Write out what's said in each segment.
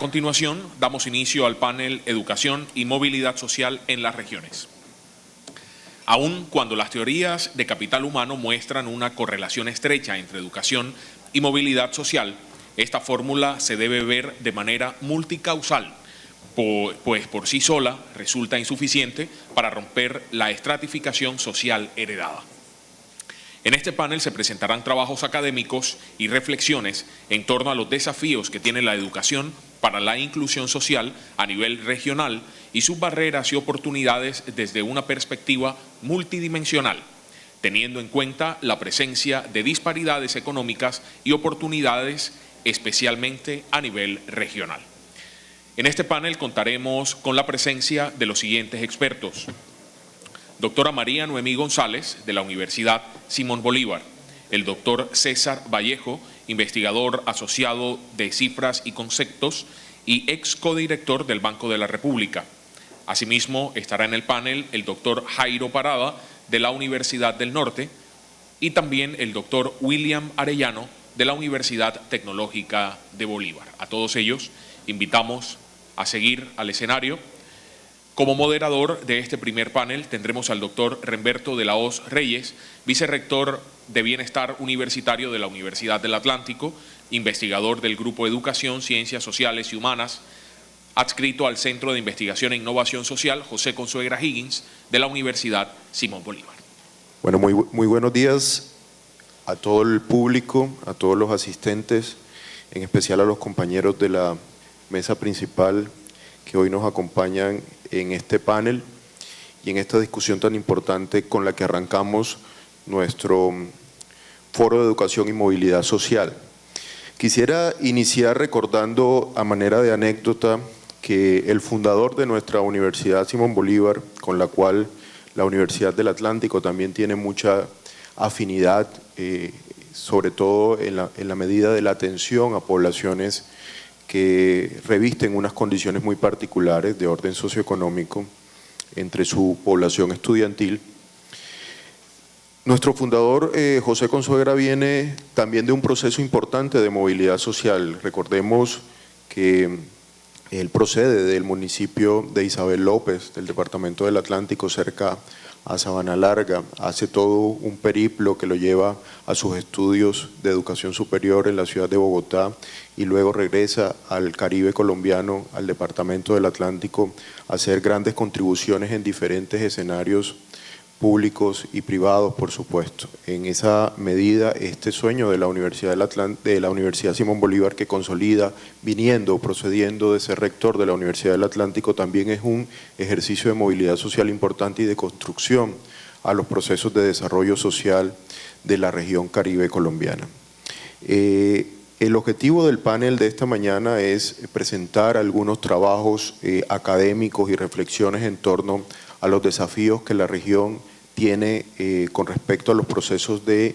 continuación, damos inicio al panel Educación y Movilidad Social en las regiones. Aun cuando las teorías de capital humano muestran una correlación estrecha entre educación y movilidad social, esta fórmula se debe ver de manera multicausal, pues por sí sola resulta insuficiente para romper la estratificación social heredada. En este panel se presentarán trabajos académicos y reflexiones en torno a los desafíos que tiene la educación para la inclusión social a nivel regional y sus barreras y oportunidades desde una perspectiva multidimensional, teniendo en cuenta la presencia de disparidades económicas y oportunidades especialmente a nivel regional. En este panel contaremos con la presencia de los siguientes expertos: doctora María Noemí González, de la Universidad Simón Bolívar; el doctor César Vallejo, investigador asociado de Cifras y Conceptos y ex codirector del Banco de la República. Asimismo, estará en el panel el doctor Jairo Parada, de la Universidad del Norte, y también el doctor William Arellano, de la Universidad Tecnológica de Bolívar. A todos ellos invitamos a seguir al escenario. Como moderador de este primer panel tendremos al doctor Remberto de la Hoz Reyes, vicerrector de Bienestar Universitario de la Universidad del Atlántico, investigador del Grupo Educación, Ciencias Sociales y Humanas, adscrito al Centro de Investigación e Innovación Social José Consuegra Higgins, de la Universidad Simón Bolívar. Bueno, muy buenos días a todo el público, a todos los asistentes, en especial a los compañeros de la mesa principal que hoy nos acompañan en este panel y en esta discusión tan importante con la que arrancamos nuestro Foro de Educación y Movilidad Social. Quisiera iniciar recordando a manera de anécdota que el fundador de nuestra Universidad Simón Bolívar, con la cual la Universidad del Atlántico también tiene mucha afinidad, sobre todo en la medida de la atención a poblaciones que revisten unas condiciones muy particulares de orden socioeconómico entre su población estudiantil. Nuestro fundador, José Consuegra, viene también de un proceso importante de movilidad social. Recordemos que él procede del municipio de Isabel López, del departamento del Atlántico, cerca a Sabana Larga. Hace todo un periplo que lo lleva a sus estudios de educación superior en la ciudad de Bogotá y luego regresa al Caribe colombiano, al departamento del Atlántico, a hacer grandes contribuciones en diferentes escenarios públicos y privados, por supuesto. En esa medida, este sueño de la Universidad Simón Bolívar, que consolida, procediendo de ser rector de la Universidad del Atlántico, también es un ejercicio de movilidad social importante y de construcción a los procesos de desarrollo social de la región Caribe colombiana. El objetivo del panel de esta mañana es presentar algunos trabajos académicos y reflexiones en torno a los desafíos que la región tiene con respecto a los procesos de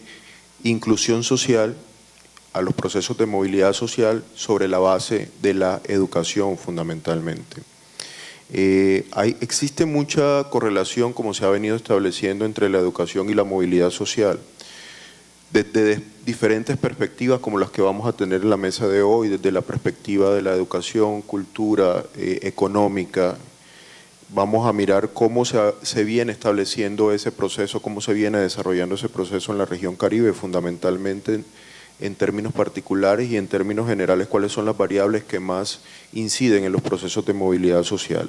inclusión social, a los procesos de movilidad social sobre la base de la educación fundamentalmente. Existe mucha correlación, como se ha venido estableciendo, entre la educación y la movilidad social. Desde diferentes perspectivas como las que vamos a tener en la mesa de hoy, desde la perspectiva de la educación, cultura, económica, vamos a mirar cómo se viene estableciendo ese proceso, cómo se viene desarrollando ese proceso en la región Caribe, fundamentalmente en términos particulares y en términos generales, cuáles son las variables que más inciden en los procesos de movilidad social.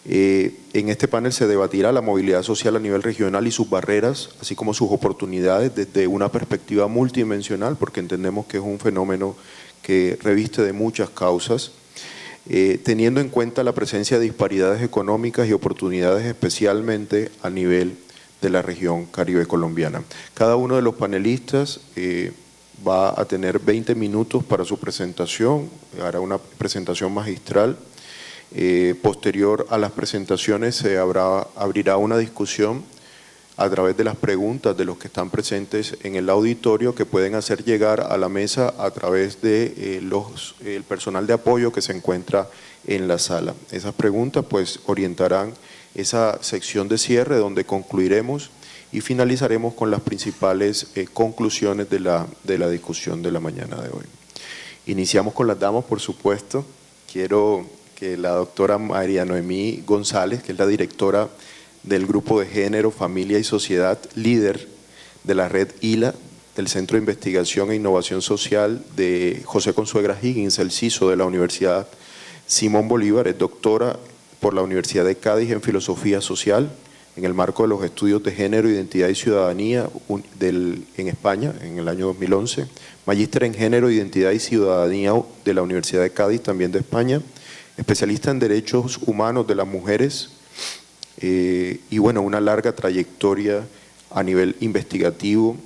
En este panel se debatirá la movilidad social a nivel regional y sus barreras, así como sus oportunidades desde una perspectiva multidimensional, porque entendemos que es un fenómeno que reviste de muchas causas, teniendo en cuenta la presencia de disparidades económicas y oportunidades especialmente a nivel de la región Caribe colombiana. Cada uno de los panelistas va a tener 20 minutos para su presentación, hará una presentación magistral. Posterior a las presentaciones se abrirá una discusión a través de las preguntas de los que están presentes en el auditorio, que pueden hacer llegar a la mesa a través de el personal de apoyo que se encuentra en la sala. Esas preguntas pues orientarán esa sección de cierre donde concluiremos y finalizaremos con las principales conclusiones de la discusión de la mañana de hoy. Iniciamos con las damas, por supuesto. quiero que la doctora María Noemí González, que es la directora del Grupo de Género, Familia y Sociedad, líder de la red ILA, del Centro de Investigación e Innovación Social de José Consuegra Higgins, el CISO de la Universidad Simón Bolívar, es doctora por la Universidad de Cádiz en Filosofía Social, en el marco de los estudios de Género, Identidad y Ciudadanía en España, en el año 2011, magíster en Género, Identidad y Ciudadanía de la Universidad de Cádiz, también de España, especialista en Derechos Humanos de las Mujeres y bueno, una larga trayectoria a nivel investigativo,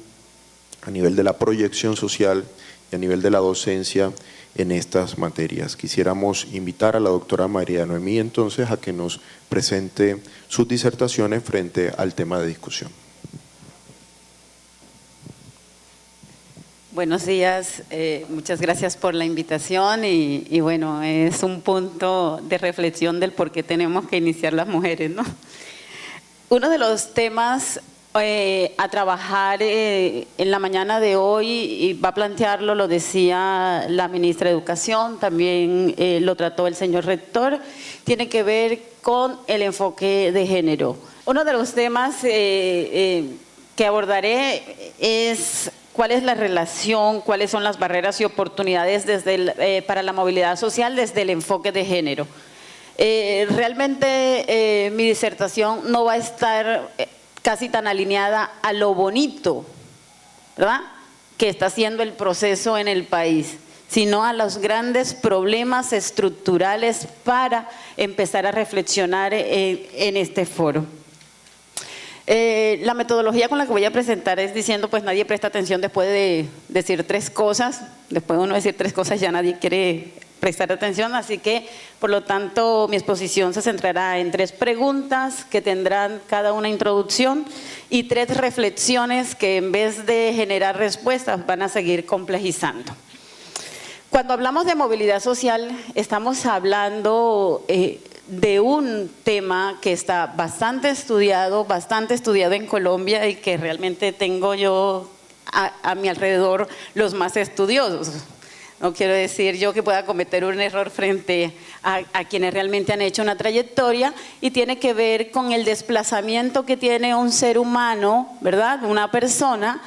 a nivel de la proyección social y a nivel de la docencia en estas materias. Quisiéramos invitar a la doctora María Noemí entonces a que nos presente sus disertaciones frente al tema de discusión. Buenos días, muchas gracias por la invitación y bueno, es un punto de reflexión del por qué tenemos que iniciar las mujeres, ¿no? Uno de los temas a trabajar en la mañana de hoy, y va a plantearlo, lo decía la ministra de Educación, también lo trató el señor rector, tiene que ver con el enfoque de género. Uno de los temas que abordaré es cuál es la relación, cuáles son las barreras y oportunidades para la movilidad social desde el enfoque de género. Realmente mi disertación no va a estar casi tan alineada a lo bonito, ¿verdad?, que está haciendo el proceso en el país, sino a los grandes problemas estructurales para empezar a reflexionar en este foro. La metodología con la que voy a presentar es diciendo, pues nadie presta atención después de decir tres cosas, después de uno decir tres cosas ya nadie quiere prestar atención, así que por lo tanto mi exposición se centrará en tres preguntas que tendrán cada una introducción y tres reflexiones que en vez de generar respuestas van a seguir complejizando. Cuando hablamos de movilidad social estamos hablando de un tema que está bastante estudiado en Colombia y que realmente tengo yo a mi alrededor los más estudiosos. No quiero decir yo que pueda cometer un error frente a quienes realmente han hecho una trayectoria, y tiene que ver con el desplazamiento que tiene un ser humano, ¿verdad?, una persona,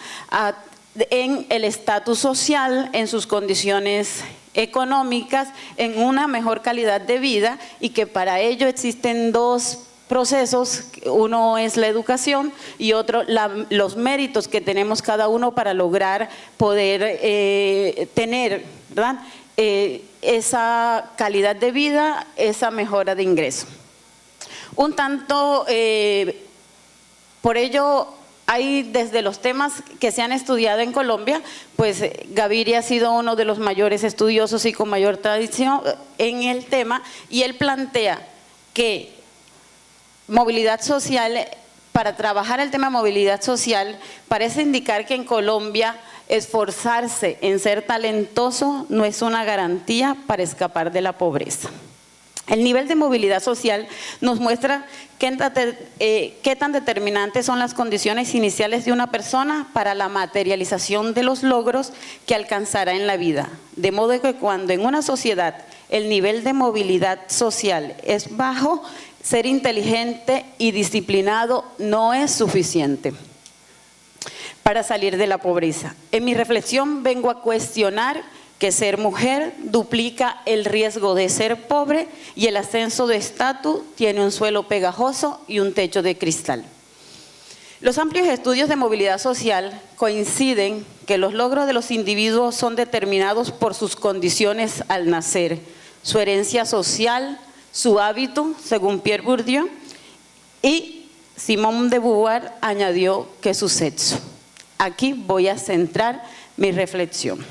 en el estatus social, en sus condiciones económicas, en una mejor calidad de vida, y que para ello existen dos procesos, uno es la educación y otro los méritos que tenemos cada uno para lograr poder tener, ¿verdad?, esa calidad de vida, esa mejora de ingreso. Un tanto, por ello hay desde los temas que se han estudiado en Colombia, pues Gaviria ha sido uno de los mayores estudiosos y con mayor tradición en el tema, y él plantea que movilidad social, para trabajar el tema movilidad social, parece indicar que en Colombia esforzarse en ser talentoso no es una garantía para escapar de la pobreza. El nivel de movilidad social nos muestra qué tan determinantes son las condiciones iniciales de una persona para la materialización de los logros que alcanzará en la vida. De modo que cuando en una sociedad el nivel de movilidad social es bajo, ser inteligente y disciplinado no es suficiente para salir de la pobreza. En mi reflexión vengo a cuestionar que ser mujer duplica el riesgo de ser pobre, y el ascenso de estatus tiene un suelo pegajoso y un techo de cristal. Los amplios estudios de movilidad social coinciden que los logros de los individuos son determinados por sus condiciones al nacer, su herencia social, su hábito, según Pierre Bourdieu, y Simone de Beauvoir añadió que su sexo. Aquí voy a centrar mi reflexión.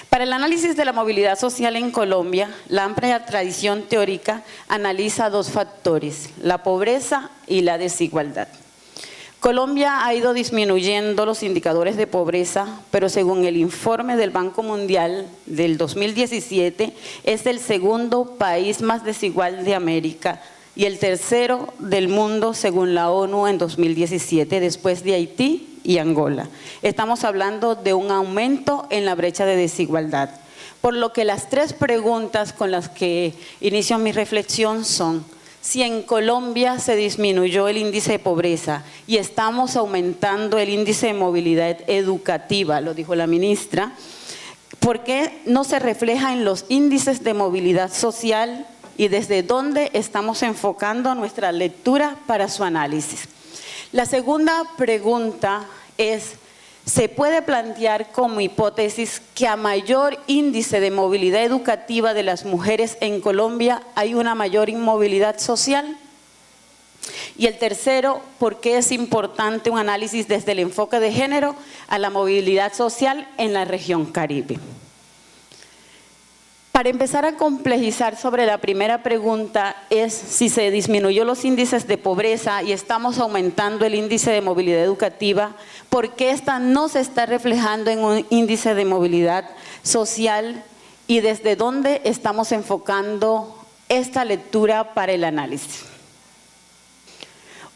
Para el análisis de la movilidad social en Colombia, la amplia tradición teórica analiza dos factores, la pobreza y la desigualdad. Colombia ha ido disminuyendo los indicadores de pobreza, pero según el informe del Banco Mundial del 2017, es el segundo país más desigual de América y el tercero del mundo según la ONU en 2017, después de Haití y Angola. Estamos hablando de un aumento en la brecha de desigualdad. Por lo que las tres preguntas con las que inicio mi reflexión son: si en Colombia se disminuyó el índice de pobreza y estamos aumentando el índice de movilidad educativa, lo dijo la ministra, ¿por qué no se refleja en los índices de movilidad social y desde dónde estamos enfocando nuestra lectura para su análisis? La segunda pregunta es: ¿se puede plantear como hipótesis que a mayor índice de movilidad educativa de las mujeres en Colombia hay una mayor inmovilidad social? Y el tercero, ¿por qué es importante un análisis desde el enfoque de género a la movilidad social en la región Caribe? Para empezar a complejizar sobre la primera pregunta es si se disminuyó los índices de pobreza y estamos aumentando el índice de movilidad educativa, ¿por qué esta no se está reflejando en un índice de movilidad social y desde dónde estamos enfocando esta lectura para el análisis?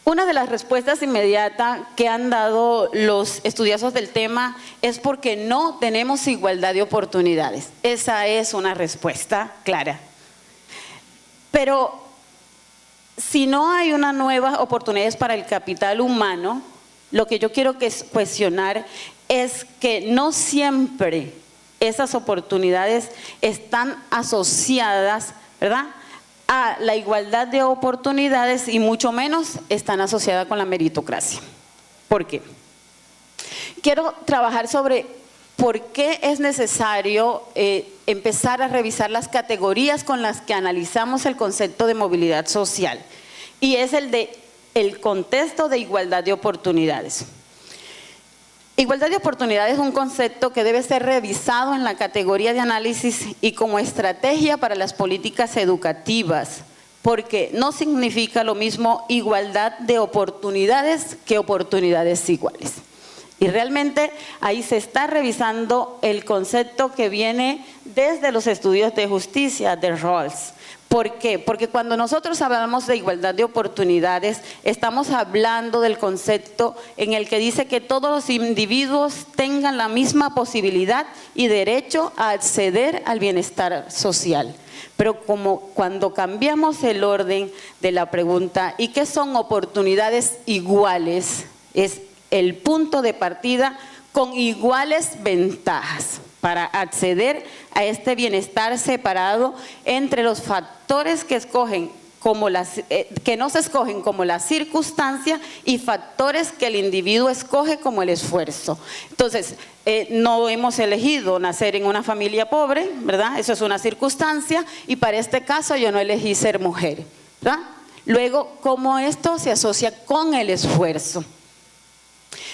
Una de las respuestas inmediatas que han dado los estudiosos del tema es porque no tenemos igualdad de oportunidades. Esa es una respuesta clara. Pero si no hay unas nuevas oportunidades para el capital humano, lo que yo quiero cuestionar es que no siempre esas oportunidades están asociadas, ¿verdad?, a la igualdad de oportunidades y mucho menos están asociadas con la meritocracia. ¿Por qué? Quiero trabajar sobre por qué es necesario empezar a revisar las categorías con las que analizamos el concepto de movilidad social, y es el contexto de igualdad de oportunidades. Igualdad de oportunidades es un concepto que debe ser revisado en la categoría de análisis y como estrategia para las políticas educativas, porque no significa lo mismo igualdad de oportunidades que oportunidades iguales. Y realmente ahí se está revisando el concepto que viene desde los estudios de justicia de Rawls. ¿Por qué? Porque cuando nosotros hablamos de igualdad de oportunidades, estamos hablando del concepto en el que dice que todos los individuos tengan la misma posibilidad y derecho a acceder al bienestar social. Pero como cuando cambiamos el orden de la pregunta, ¿y qué son oportunidades iguales? Es el punto de partida con iguales ventajas para acceder a este bienestar separado entre los factores que no se escogen como la circunstancia y factores que el individuo escoge como el esfuerzo. Entonces, no hemos elegido nacer en una familia pobre, ¿verdad? Eso es una circunstancia, y para este caso yo no elegí ser mujer, ¿verdad? Luego, ¿cómo esto se asocia con el esfuerzo?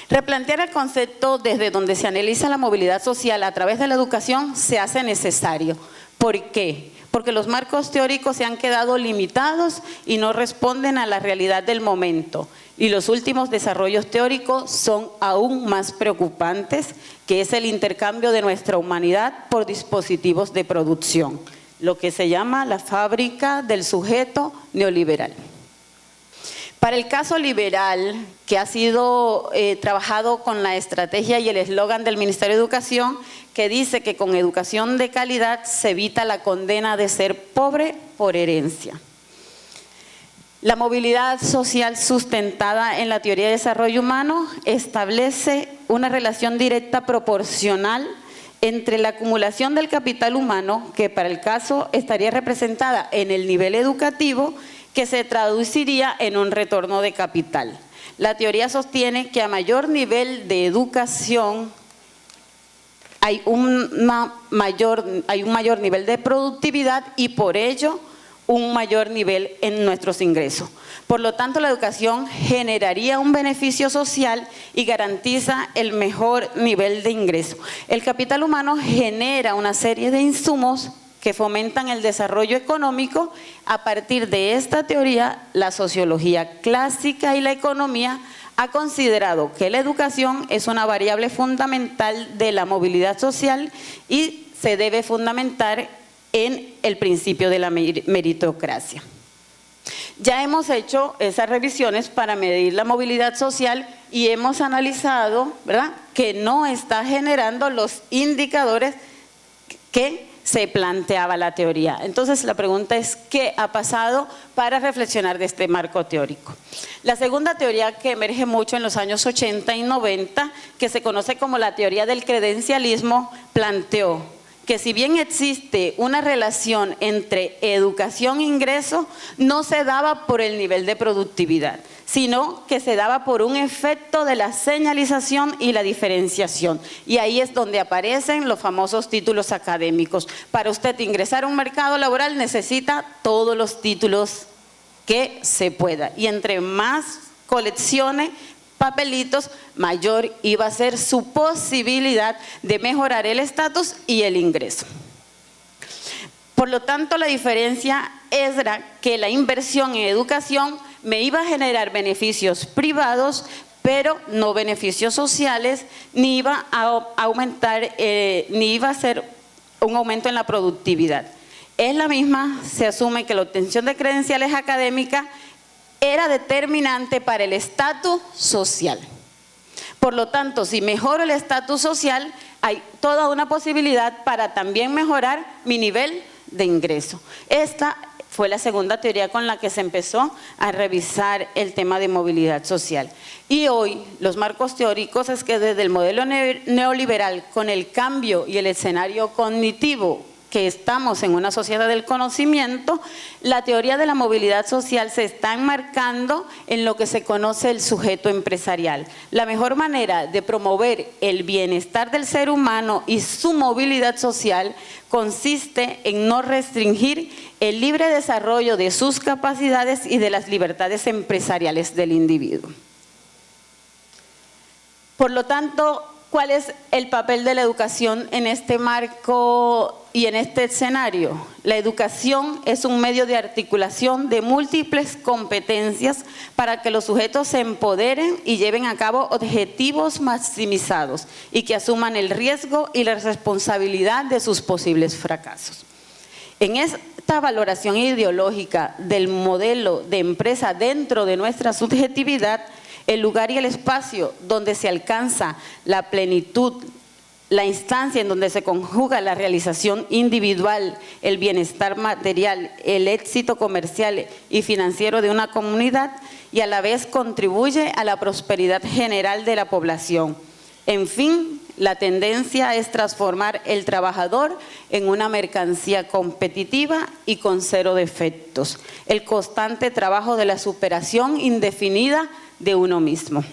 Replantear el concepto desde donde se analiza la movilidad social a través de la educación se hace necesario. ¿Por qué? Porque los marcos teóricos se han quedado limitados y no responden a la realidad del momento. Y los últimos desarrollos teóricos son aún más preocupantes, que es el intercambio de nuestra humanidad por dispositivos de producción, lo que se llama la fábrica del sujeto neoliberal. Para el caso liberal, que ha sido trabajado con la estrategia y el eslogan del Ministerio de Educación, que dice que con educación de calidad se evita la condena de ser pobre por herencia. La movilidad social sustentada en la teoría de desarrollo humano establece una relación directa proporcional entre la acumulación del capital humano, que para el caso estaría representada en el nivel educativo, que se traduciría en un retorno de capital. La teoría sostiene que a mayor nivel de educación hay un mayor nivel de productividad y por ello un mayor nivel en nuestros ingresos. Por lo tanto, la educación generaría un beneficio social y garantiza el mejor nivel de ingreso. El capital humano genera una serie de insumos que fomentan el desarrollo económico. A partir de esta teoría, la sociología clásica y la economía ha considerado que la educación es una variable fundamental de la movilidad social y se debe fundamentar en el principio de la meritocracia. Ya hemos hecho esas revisiones para medir la movilidad social y hemos analizado, ¿verdad?, que no está generando los indicadores que se planteaba la teoría. Entonces la pregunta es, ¿qué ha pasado para reflexionar de este marco teórico? La segunda teoría que emerge mucho en los años 80 y 90, que se conoce como la teoría del credencialismo, planteó que si bien existe una relación entre educación e ingreso, no se daba por el nivel de productividad, sino que se daba por un efecto de la señalización y la diferenciación. Y ahí es donde aparecen los famosos títulos académicos. Para usted ingresar a un mercado laboral necesita todos los títulos que se pueda. Y entre más coleccione papelitos, mayor iba a ser su posibilidad de mejorar el estatus y el ingreso. Por lo tanto, la diferencia era que la inversión en educación me iba a generar beneficios privados, pero no beneficios sociales, ni iba a aumentar, ni iba a ser un aumento en la productividad. Es la misma, se asume que la obtención de credenciales académicas era determinante para el estatus social. Por lo tanto, si mejoro el estatus social, hay toda una posibilidad para también mejorar mi nivel de ingreso. Esta fue la segunda teoría con la que se empezó a revisar el tema de movilidad social. Y hoy los marcos teóricos es que desde el modelo neoliberal, con el cambio y el escenario cognitivo, que estamos en una sociedad del conocimiento, la teoría de la movilidad social se está enmarcando en lo que se conoce el sujeto empresarial. La mejor manera de promover el bienestar del ser humano y su movilidad social consiste en no restringir el libre desarrollo de sus capacidades y de las libertades empresariales del individuo. Por lo tanto, ¿cuál es el papel de la educación en este marco y en este escenario? La educación es un medio de articulación de múltiples competencias para que los sujetos se empoderen y lleven a cabo objetivos maximizados y que asuman el riesgo y la responsabilidad de sus posibles fracasos. En esta valoración ideológica del modelo de empresa dentro de nuestra subjetividad, el lugar y el espacio donde se alcanza la plenitud, la instancia en donde se conjuga la realización individual, el bienestar material, el éxito comercial y financiero de una comunidad y a la vez contribuye a la prosperidad general de la población. En fin, la tendencia es transformar el trabajador en una mercancía competitiva y con cero defectos. El constante trabajo de la superación indefinida de uno mismo.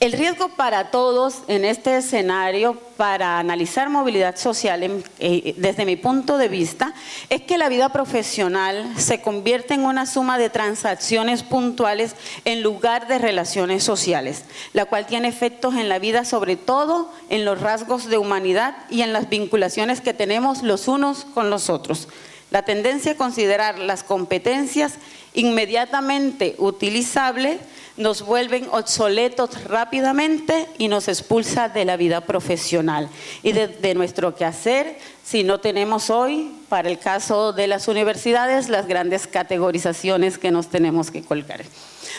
El riesgo para todos en este escenario para analizar movilidad social desde mi punto de vista es que la vida profesional se convierte en una suma de transacciones puntuales en lugar de relaciones sociales, la cual tiene efectos en la vida, sobre todo en los rasgos de humanidad y en las vinculaciones que tenemos los unos con los otros. La tendencia a considerar las competencias inmediatamente utilizables nos vuelven obsoletos rápidamente y nos expulsa de la vida profesional y de nuestro quehacer si no tenemos hoy, para el caso de las universidades, las grandes categorizaciones que nos tenemos que colgar.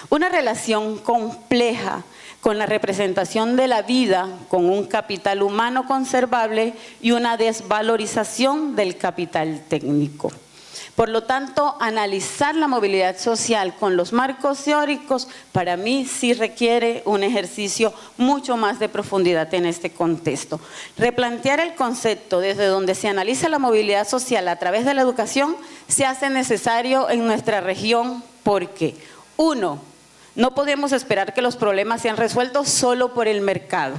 Una relación compleja con la representación de la vida con un capital humano conservable y una desvalorización del capital técnico. Por lo tanto, analizar la movilidad social con los marcos teóricos para mí sí requiere un ejercicio mucho más de profundidad en este contexto. Replantear el concepto desde donde se analiza la movilidad social a través de la educación se hace necesario en nuestra región porque, uno, no podemos esperar que los problemas sean resueltos solo por el mercado,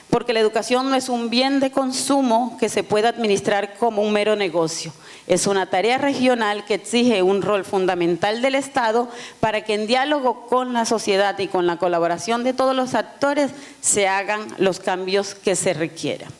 porque la educación no es un bien de consumo que se pueda administrar como un mero negocio. Es una tarea regional que exige un rol fundamental del Estado para que en diálogo con la sociedad y con la colaboración de todos los actores se hagan los cambios que se requieran.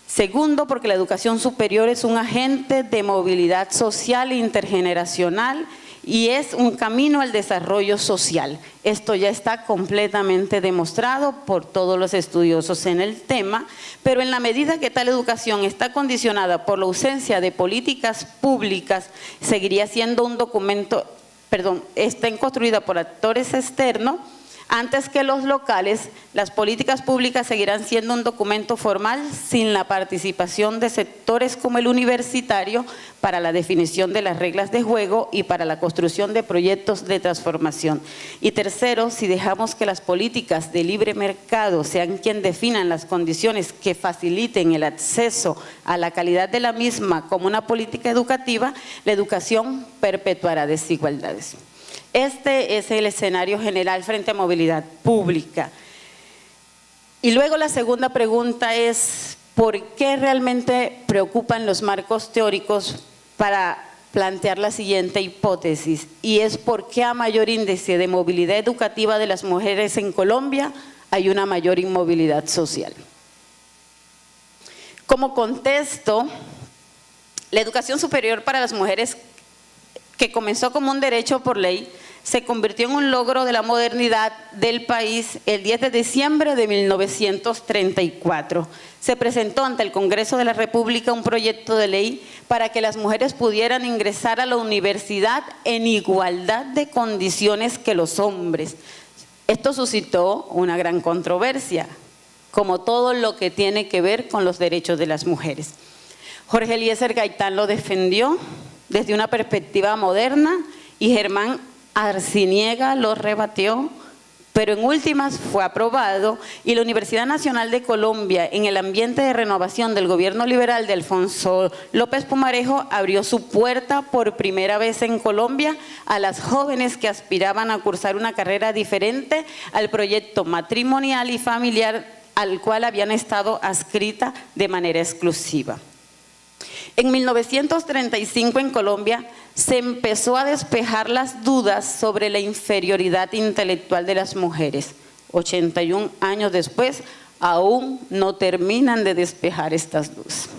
Segundo, porque la educación superior es un agente de movilidad social e intergeneracional y es un camino al desarrollo social. Esto ya está completamente demostrado por todos los estudiosos en el tema, pero en la medida que tal educación está condicionada por la ausencia de políticas públicas, seguiría siendo un documento, está construida por actores externos Antes que los locales, las políticas públicas seguirán siendo un documento formal sin la participación de sectores como el universitario para la definición de las reglas de juego y para la construcción de proyectos de transformación. Y tercero, si dejamos que las políticas de libre mercado sean quien definan las condiciones que faciliten el acceso a la calidad de la misma como una política educativa, la educación perpetuará desigualdades. Este es el escenario general frente a movilidad pública. Y luego la segunda pregunta es, ¿por qué realmente preocupan los marcos teóricos para plantear la siguiente hipótesis? Y es por qué a mayor índice de movilidad educativa de las mujeres en Colombia hay una mayor inmovilidad social. Como contexto, la educación superior para las mujeres, que comenzó como un derecho por ley, se convirtió en un logro de la modernidad del país el 10 de diciembre de 1934. Se presentó ante el Congreso de la República un proyecto de ley para que las mujeres pudieran ingresar a la universidad en igualdad de condiciones que los hombres. Esto suscitó una gran controversia, como todo lo que tiene que ver con los derechos de las mujeres. Jorge Eliezer Gaitán lo defendió desde una perspectiva moderna y Germán Arciniega lo rebatió, pero en últimas fue aprobado y la Universidad Nacional de Colombia, en el ambiente de renovación del gobierno liberal de Alfonso López Pumarejo, abrió su puerta por primera vez en Colombia a las jóvenes que aspiraban a cursar una carrera diferente al proyecto matrimonial y familiar al cual habían estado adscritas de manera exclusiva. En 1935 en Colombia se empezó a despejar las dudas sobre la inferioridad intelectual de las mujeres. 81 años después, aún no terminan de despejar estas dudas.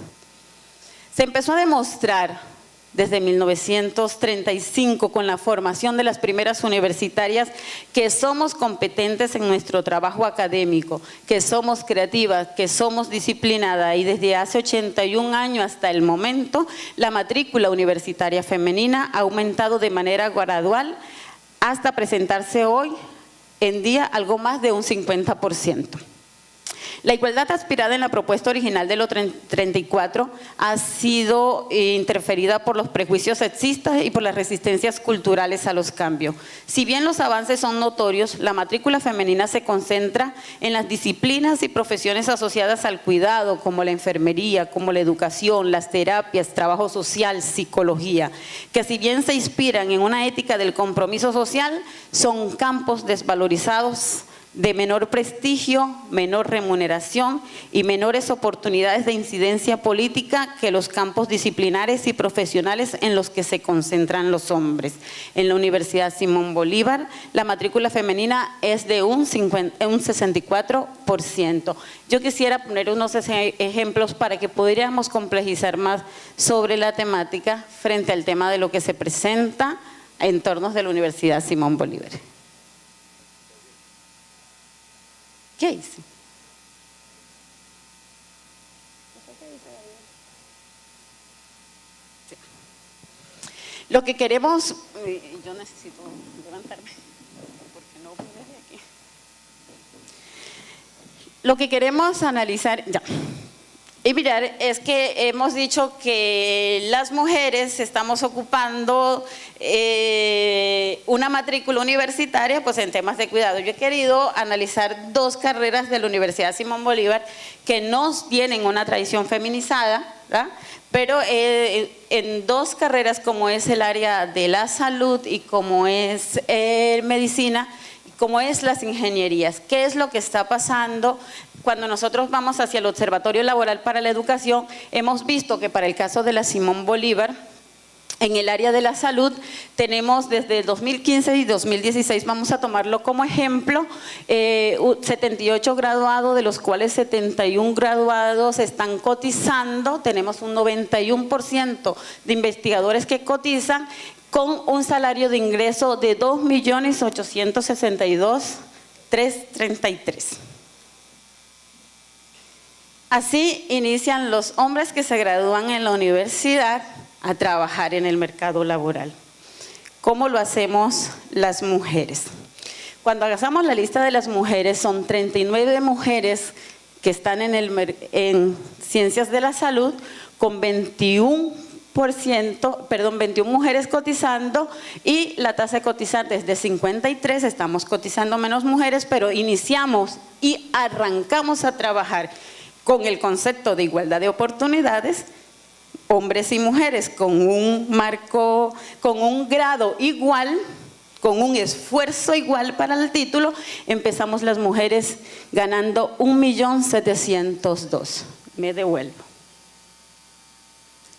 Se empezó a demostrar desde 1935 con la formación de las primeras universitarias que somos competentes en nuestro trabajo académico, que somos creativas, que somos disciplinadas y desde hace 81 años hasta el momento la matrícula universitaria femenina ha aumentado de manera gradual hasta presentarse hoy en día algo más de un 50%. La igualdad aspirada en la propuesta original de los 34 ha sido interferida por los prejuicios sexistas y por las resistencias culturales a los cambios. Si bien los avances son notorios, la matrícula femenina se concentra en las disciplinas y profesiones asociadas al cuidado, como la enfermería, como la educación, las terapias, trabajo social, psicología, que si bien se inspiran en una ética del compromiso social, son campos desvalorizados, de menor prestigio, menor remuneración y menores oportunidades de incidencia política que los campos disciplinares y profesionales en los que se concentran los hombres. En la Universidad Simón Bolívar, la matrícula femenina es de un 64%. Yo quisiera poner unos ejemplos para que pudiéramos complejizar más sobre la temática frente al tema de lo que se presenta en torno de la Universidad Simón Bolívar. ¿Qué hice? Sí. Lo que queremos, yo necesito levantarme porque no voy desde aquí. Lo que queremos analizar, ya. Y mirar, es que hemos dicho que las mujeres estamos ocupando una matrícula universitaria pues en temas de cuidado. Yo he querido analizar dos carreras de la Universidad Simón Bolívar que no tienen una tradición feminizada, ¿verdad? Pero en dos carreras como es el área de la salud y como es medicina, como es las ingenierías. ¿Qué es lo que está pasando? Cuando nosotros vamos hacia el Observatorio Laboral para la Educación, hemos visto que para el caso de la Simón Bolívar, en el área de la salud, tenemos desde 2015 y 2016, vamos a tomarlo como ejemplo, 78 graduados, de los cuales 71 graduados están cotizando, tenemos un 91% de investigadores que cotizan, con un salario de ingreso de 2.862.333. Así inician los hombres que se gradúan en la universidad a trabajar en el mercado laboral. ¿Cómo lo hacemos las mujeres? Cuando hagamos la lista de las mujeres, son 39 mujeres que están en ciencias de la salud, con 21 mujeres cotizando, y la tasa de cotizantes de 53, estamos cotizando menos mujeres, pero iniciamos y arrancamos a trabajar con el concepto de igualdad de oportunidades, hombres y mujeres con un marco, con un grado igual, con un esfuerzo igual para el título. Empezamos las mujeres ganando 1.702.000. Me devuelvo.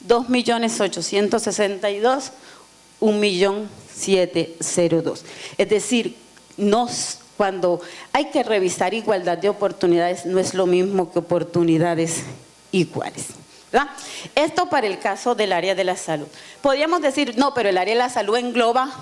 2.862.000, 1.702.000. Es decir, cuando hay que revisar igualdad de oportunidades, no es lo mismo que oportunidades iguales, ¿verdad? Esto para el caso del área de la salud. Podríamos decir, no, pero el área de la salud engloba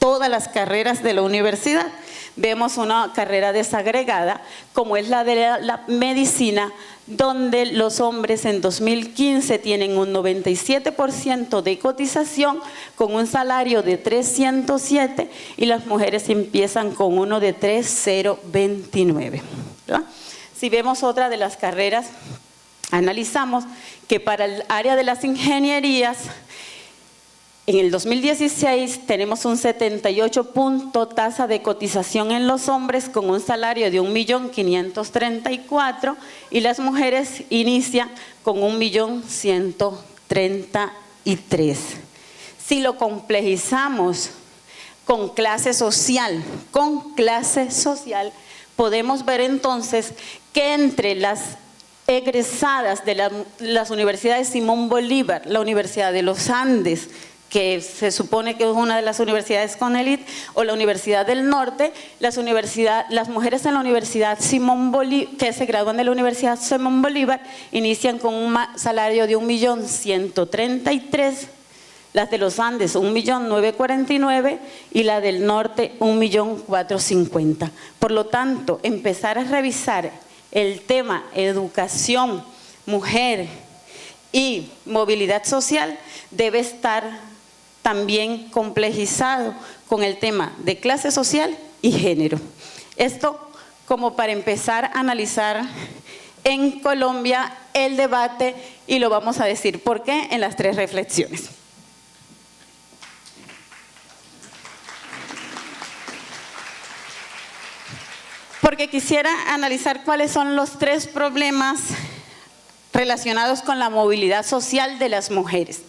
todas las carreras de la universidad. Vemos una carrera desagregada, como es la de la medicina, donde los hombres en 2015 tienen un 97% de cotización con un salario de 307, y las mujeres empiezan con uno de 3029, ¿verdad? Si vemos otra de las carreras, analizamos que para el área de las ingenierías, en el 2016 tenemos un 78 punto tasa de cotización en los hombres con un salario de 1.534.000, y las mujeres inician con 1.133.000. Si lo complejizamos con clase social, podemos ver entonces que entre las egresadas de las universidades Simón Bolívar, la Universidad de los Andes, que se supone que es una de las universidades con élite, o la Universidad del Norte, las mujeres en la Universidad Simón Bolívar, que se gradúan de la Universidad Simón Bolívar, inician con un salario de 1.133.000, las de los Andes 1.949.000 y la del Norte 1.450.000. Por lo tanto, empezar a revisar el tema educación, mujer y movilidad social debe estar también complejizado con el tema de clase social y género. Esto como para empezar a analizar en Colombia el debate, y lo vamos a decir por qué en las 3 reflexiones. Porque quisiera analizar cuáles son los 3 problemas relacionados con la movilidad social de las mujeres.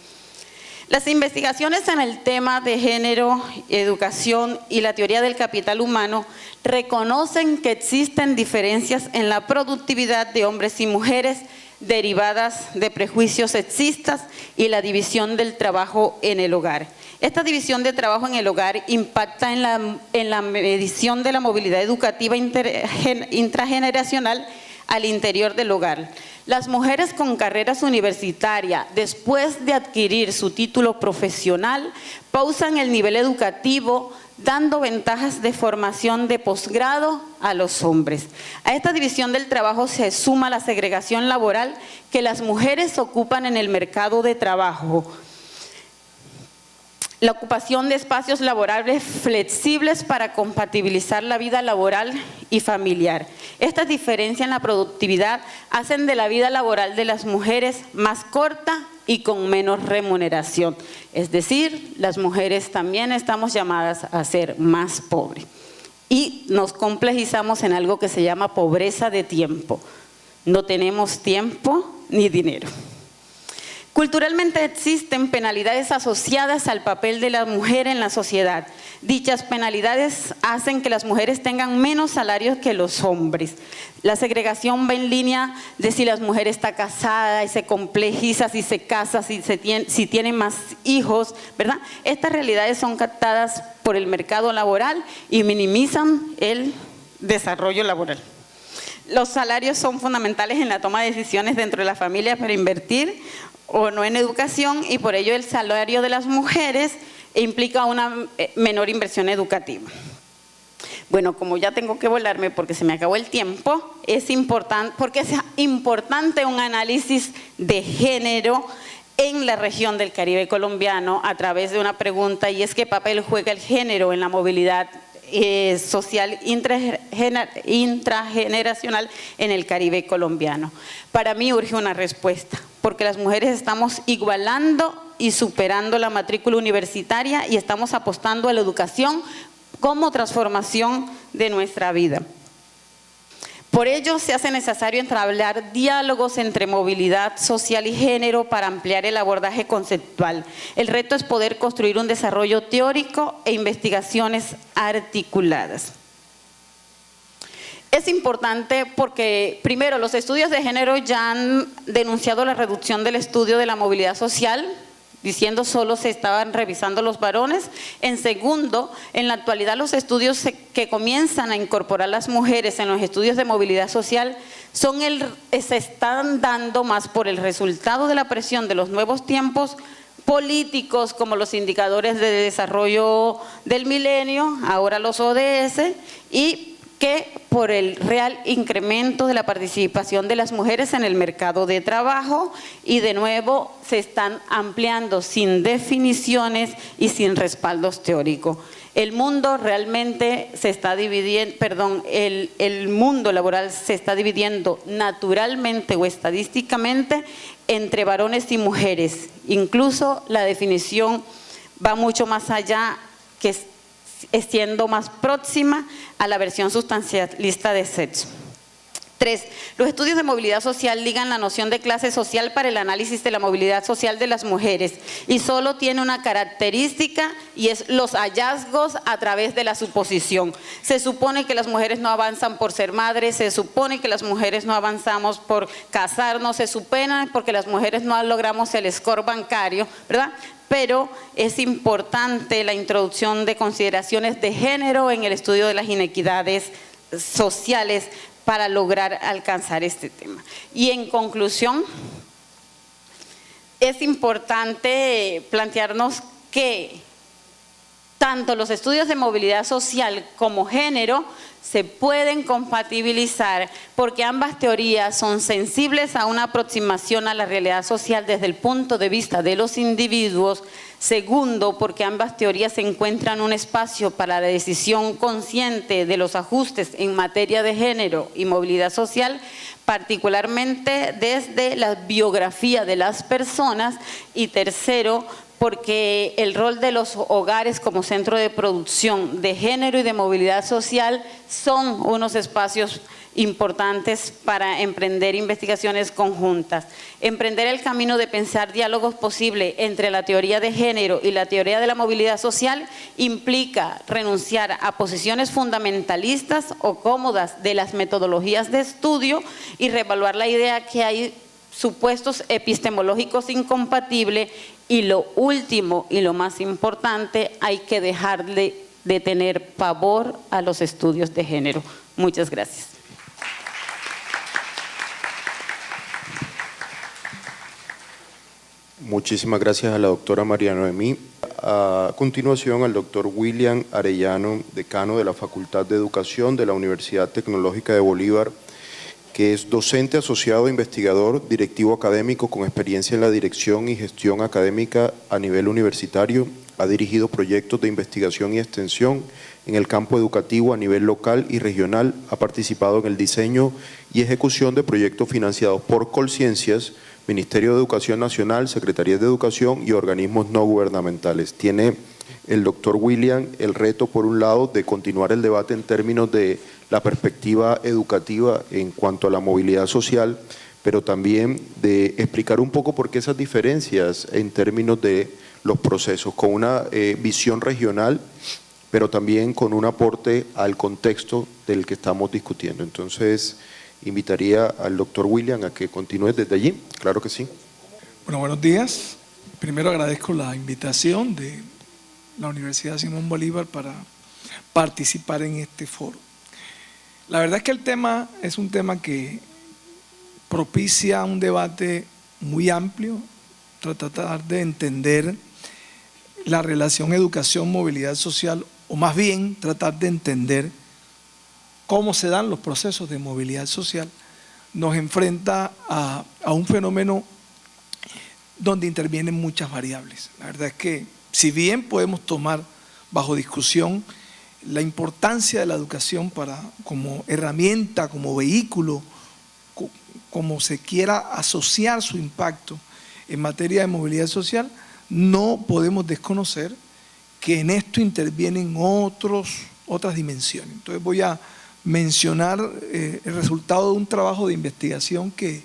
Las investigaciones en el tema de género, educación y la teoría del capital humano reconocen que existen diferencias en la productividad de hombres y mujeres derivadas de prejuicios sexistas y la división del trabajo en el hogar. Esta división de trabajo en el hogar impacta en la medición de la movilidad educativa intrageneracional al interior del hogar. Las mujeres con carreras universitarias, después de adquirir su título profesional, pausan el nivel educativo, dando ventajas de formación de posgrado a los hombres. A esta división del trabajo se suma la segregación laboral que las mujeres ocupan en el mercado de trabajo. La ocupación de espacios laborables flexibles para compatibilizar la vida laboral y familiar. Estas diferencias en la productividad hacen de la vida laboral de las mujeres más corta y con menos remuneración. Es decir, las mujeres también estamos llamadas a ser más pobres. Y nos complejizamos en algo que se llama pobreza de tiempo. No tenemos tiempo ni dinero. Culturalmente existen penalidades asociadas al papel de la mujer en la sociedad. Dichas penalidades hacen que las mujeres tengan menos salarios que los hombres. La segregación va en línea de si las mujeres están casadas y se complejiza si se casa, si tienen más hijos, ¿verdad? Estas realidades son captadas por el mercado laboral y minimizan el desarrollo laboral. Los salarios son fundamentales en la toma de decisiones dentro de la familia para invertir o no en educación, y por ello el salario de las mujeres implica una menor inversión educativa. Bueno, como ya tengo que volarme porque se me acabó el tiempo, es importante un análisis de género en la región del Caribe colombiano a través de una pregunta, y es ¿qué papel juega el género en la movilidad social intrageneracional en el Caribe colombiano. Para mí urge una respuesta, porque las mujeres estamos igualando y superando la matrícula universitaria y estamos apostando a la educación como transformación de nuestra vida. Por ello, se hace necesario entablar diálogos entre movilidad social y género para ampliar el abordaje conceptual. El reto es poder construir un desarrollo teórico e investigaciones articuladas. Es importante porque, primero, los estudios de género ya han denunciado la reducción del estudio de la movilidad social, diciendo solo se estaban revisando los varones. En segundo, en la actualidad los estudios que comienzan a incorporar las mujeres en los estudios de movilidad social se están dando más por el resultado de la presión de los nuevos tiempos políticos, como los indicadores de desarrollo del milenio, ahora los ODS, y que por el real incremento de la participación de las mujeres en el mercado de trabajo, y de nuevo se están ampliando sin definiciones y sin respaldos teóricos. El mundo realmente se está dividiendo, el mundo laboral se está dividiendo naturalmente o estadísticamente entre varones y mujeres. Incluso la definición va mucho más allá, que siendo más próxima a la versión sustancialista de sexo. 3. Los estudios de movilidad social ligan la noción de clase social para el análisis de la movilidad social de las mujeres y solo tiene una característica, y es los hallazgos a través de la suposición. Se supone que las mujeres no avanzan por ser madres, se supone que las mujeres no avanzamos por casarnos, se supone porque las mujeres no logramos el score bancario, ¿verdad? Pero es importante la introducción de consideraciones de género en el estudio de las inequidades sociales para lograr alcanzar este tema. Y en conclusión, es importante plantearnos que tanto los estudios de movilidad social como género se pueden compatibilizar, porque ambas teorías son sensibles a una aproximación a la realidad social desde el punto de vista de los individuos. Segundo, porque ambas teorías encuentran un espacio para la decisión consciente de los ajustes en materia de género y movilidad social, particularmente desde la biografía de las personas. Y tercero, porque el rol de los hogares como centro de producción de género y de movilidad social son unos espacios importantes para emprender investigaciones conjuntas. Emprender el camino de pensar diálogos posibles entre la teoría de género y la teoría de la movilidad social implica renunciar a posiciones fundamentalistas o cómodas de las metodologías de estudio y reevaluar la idea que hay supuestos epistemológicos incompatibles. Y lo último y lo más importante, hay que dejar de tener pavor a los estudios de género. Muchas gracias. Muchísimas gracias a la doctora María Noemí. A continuación, al doctor William Arellano, decano de la Facultad de Educación de la Universidad Tecnológica de Bolívar, que es docente asociado e investigador, directivo académico con experiencia en la dirección y gestión académica a nivel universitario. Ha dirigido proyectos de investigación y extensión en el campo educativo a nivel local y regional. Ha participado en el diseño y ejecución de proyectos financiados por Colciencias, Ministerio de Educación Nacional, Secretarías de Educación y organismos no gubernamentales. Tiene el doctor William el reto, por un lado, de continuar el debate en términos de la perspectiva educativa en cuanto a la movilidad social, pero también de explicar un poco por qué esas diferencias en términos de los procesos, con una visión regional, pero también con un aporte al contexto del que estamos discutiendo. Entonces, invitaría al doctor William a que continúe desde allí. Claro que sí. Bueno, buenos días. Primero agradezco la invitación de la Universidad Simón Bolívar para participar en este foro. La verdad es que el tema es un tema que propicia un debate muy amplio, tratar de entender la relación educación-movilidad social, o más bien tratar de entender cómo se dan los procesos de movilidad social, nos enfrenta a un fenómeno donde intervienen muchas variables. La verdad es que, si bien podemos tomar bajo discusión la importancia de la educación como herramienta, como vehículo, como se quiera asociar su impacto en materia de movilidad social, no podemos desconocer que en esto intervienen otras dimensiones. Entonces voy a mencionar el resultado de un trabajo de investigación que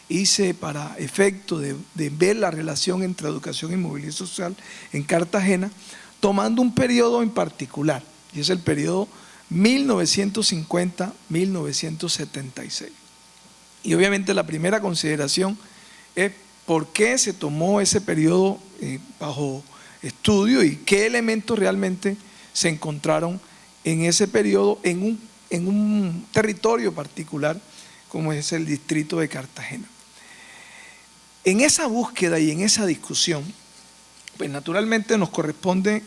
hice para efecto de ver la relación entre educación y movilidad social en Cartagena, tomando un periodo en particular, y es el periodo 1950-1976. Y obviamente la primera consideración es por qué se tomó ese periodo bajo estudio y qué elementos realmente se encontraron en ese periodo en un territorio particular como es el distrito de Cartagena. En esa búsqueda y en esa discusión, pues naturalmente nos corresponde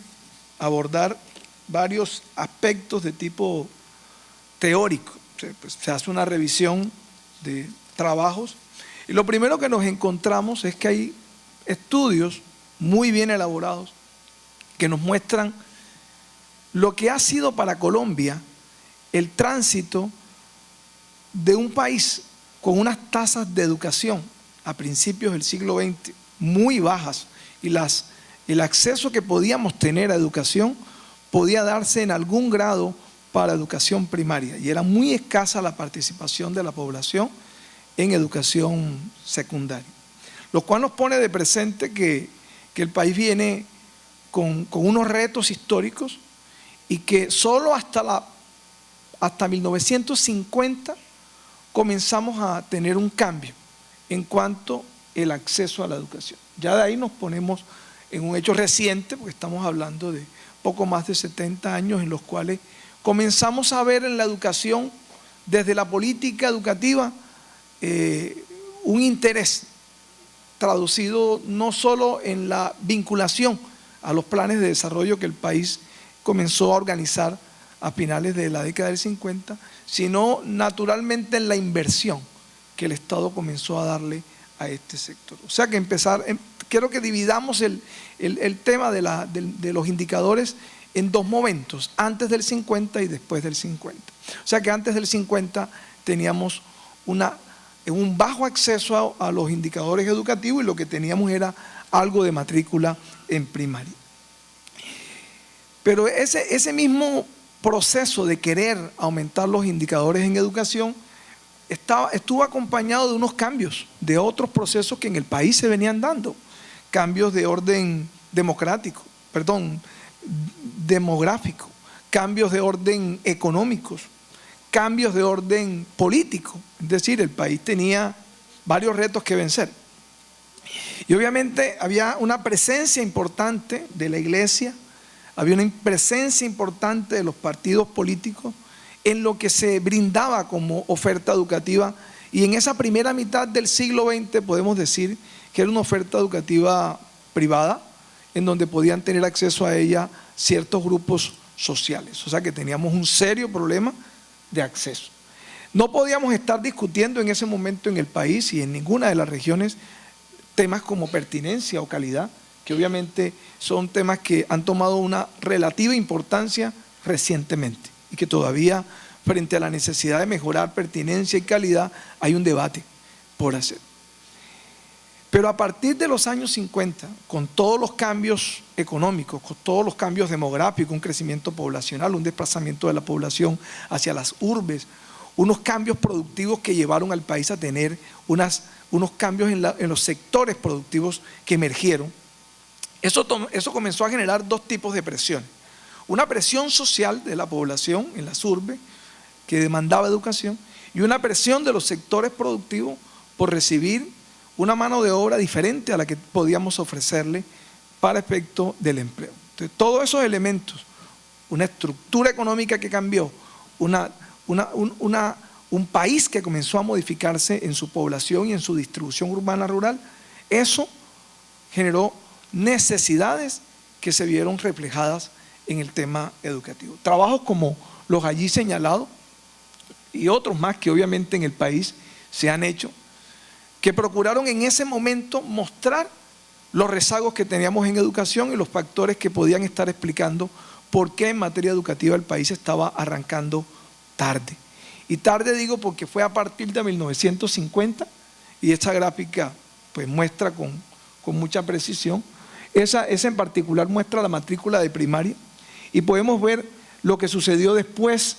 abordar varios aspectos de tipo teórico. O sea, pues se hace una revisión de trabajos y lo primero que nos encontramos es que hay estudios muy bien elaborados que nos muestran lo que ha sido para Colombia el tránsito de un país con unas tasas de educación a principios del siglo XX muy bajas y el acceso que podíamos tener a educación podía darse en algún grado para educación primaria y era muy escasa la participación de la población en educación secundaria, lo cual nos pone de presente que el país viene con unos retos históricos y que solo hasta 1950 comenzamos a tener un cambio en cuanto al acceso a la educación. Ya de ahí nos ponemos en un hecho reciente, porque estamos hablando de poco más de 70 años en los cuales comenzamos a ver en la educación, desde la política educativa, un interés traducido no solo en la vinculación a los planes de desarrollo que el país comenzó a organizar a finales de la década del 50, sino naturalmente en la inversión que el Estado comenzó a darle a este sector. O sea que quiero que dividamos el tema de los indicadores en dos momentos, antes del 50 y después del 50. O sea que antes del 50 teníamos un bajo acceso a los indicadores educativos y lo que teníamos era algo de matrícula en primaria. Pero ese mismo proceso de querer aumentar los indicadores en educación estuvo acompañado de unos cambios, de otros procesos que en el país se venían dando, cambios de orden demográfico, cambios de orden económicos, cambios de orden político, es decir, el país tenía varios retos que vencer. Y obviamente había una presencia importante de la iglesia, había una presencia importante de los partidos políticos en lo que se brindaba como oferta educativa, y en esa primera mitad del siglo XX podemos decir que era una oferta educativa privada, en donde podían tener acceso a ella ciertos grupos sociales. O sea que teníamos un serio problema de acceso. No podíamos estar discutiendo en ese momento en el país y en ninguna de las regiones temas como pertinencia o calidad, que obviamente son temas que han tomado una relativa importancia recientemente y que todavía, frente a la necesidad de mejorar pertinencia y calidad, hay un debate por hacer. Pero a partir de los años 50, con todos los cambios económicos, con todos los cambios demográficos, un crecimiento poblacional, un desplazamiento de la población hacia las urbes, unos cambios productivos que llevaron al país a tener unos cambios en los sectores productivos que emergieron, eso comenzó a generar dos tipos de presiones. Una presión social de la población en las urbes que demandaba educación y una presión de los sectores productivos por recibir una mano de obra diferente a la que podíamos ofrecerle para efecto del empleo. Entonces, todos esos elementos, una estructura económica que cambió, un país que comenzó a modificarse en su población y en su distribución urbana rural, eso generó necesidades que se vieron reflejadas en el tema educativo. Trabajos como los allí señalados y otros más que obviamente en el país se han hecho, que procuraron en ese momento mostrar los rezagos que teníamos en educación y los factores que podían estar explicando por qué en materia educativa el país estaba arrancando tarde. Y tarde digo porque fue a partir de 1950, y esta gráfica pues muestra con mucha precisión, esa en particular muestra la matrícula de primaria, y podemos ver lo que sucedió después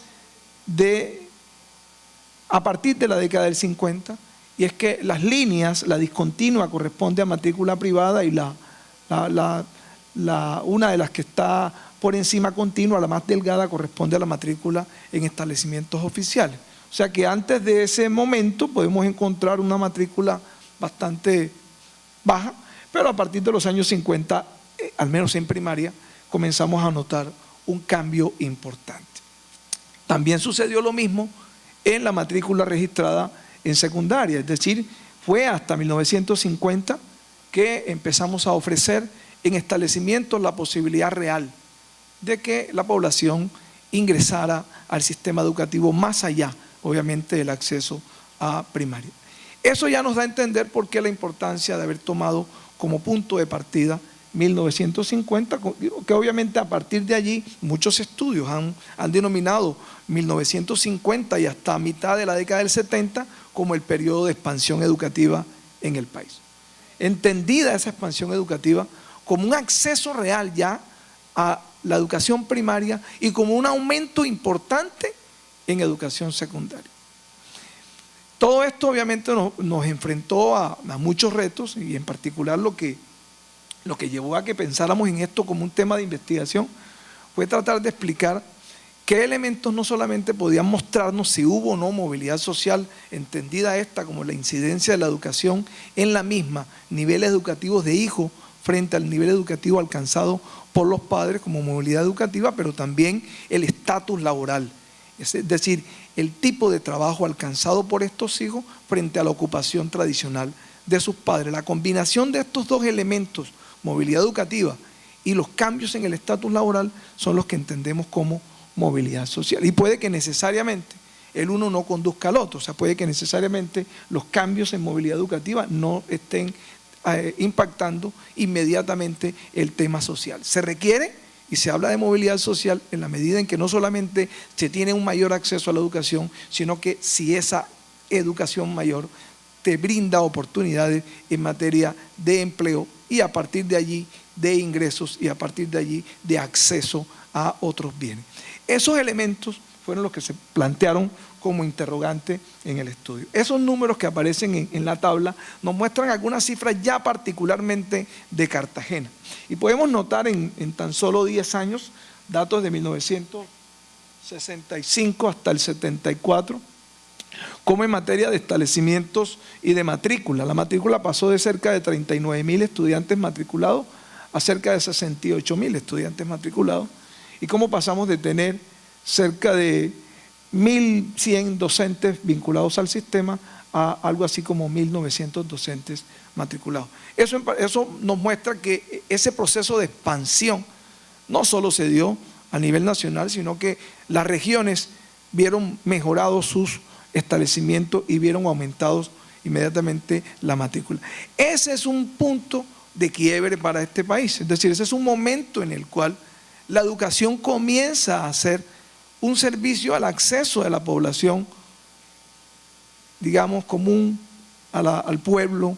a partir de la década del 50, y es que las líneas, la discontinua corresponde a matrícula privada y una de las que está por encima continua, la más delgada, corresponde a la matrícula en establecimientos oficiales. O sea que antes de ese momento podemos encontrar una matrícula bastante baja, pero a partir de los años 50, al menos en primaria, comenzamos a notar un cambio importante. También sucedió lo mismo en la matrícula registrada en secundaria, es decir, fue hasta 1950 que empezamos a ofrecer en establecimientos la posibilidad real de que la población ingresara al sistema educativo más allá, obviamente, del acceso a primaria. Eso ya nos da a entender por qué la importancia de haber tomado como punto de partida 1950, que obviamente a partir de allí muchos estudios han denominado 1950 y hasta mitad de la década del 70 como el periodo de expansión educativa en el país. Entendida esa expansión educativa como un acceso real ya a la educación primaria y como un aumento importante en educación secundaria. Todo esto obviamente nos enfrentó a muchos retos, y en particular lo que llevó a que pensáramos en esto como un tema de investigación fue tratar de explicar qué elementos no solamente podían mostrarnos si hubo o no movilidad social, entendida esta como la incidencia de la educación en la misma, niveles educativos de hijos frente al nivel educativo alcanzado por los padres como movilidad educativa, pero también el estatus laboral, es decir, el tipo de trabajo alcanzado por estos hijos frente a la ocupación tradicional de sus padres. La combinación de estos dos elementos, movilidad educativa y los cambios en el estatus laboral, son los que entendemos como movilidad social. Y puede que necesariamente el uno no conduzca al otro, o sea, puede que necesariamente los cambios en movilidad educativa no estén impactando inmediatamente el tema social. Se requiere y se habla de movilidad social en la medida en que no solamente se tiene un mayor acceso a la educación, sino que si esa educación mayor te brinda oportunidades en materia de empleo y a partir de allí de ingresos y a partir de allí de acceso a otros bienes. Esos elementos fueron los que se plantearon como interrogante en el estudio. Esos números que aparecen en la tabla nos muestran algunas cifras ya particularmente de Cartagena. Y podemos notar en tan solo 10 años, datos de 1965 hasta el 74, como en materia de establecimientos y de matrícula. La matrícula pasó de cerca de 39.000 estudiantes matriculados a cerca de 68.000 estudiantes matriculados. Y cómo pasamos de tener cerca de 1.100 docentes vinculados al sistema a algo así como 1.900 docentes matriculados. Eso nos muestra que ese proceso de expansión no solo se dio a nivel nacional, sino que las regiones vieron mejorados sus establecimientos y vieron aumentados inmediatamente la matrícula. Ese es un punto de quiebre para este país, es decir, ese es un momento en el cual la educación comienza a ser un servicio al acceso de la población, digamos, común al pueblo,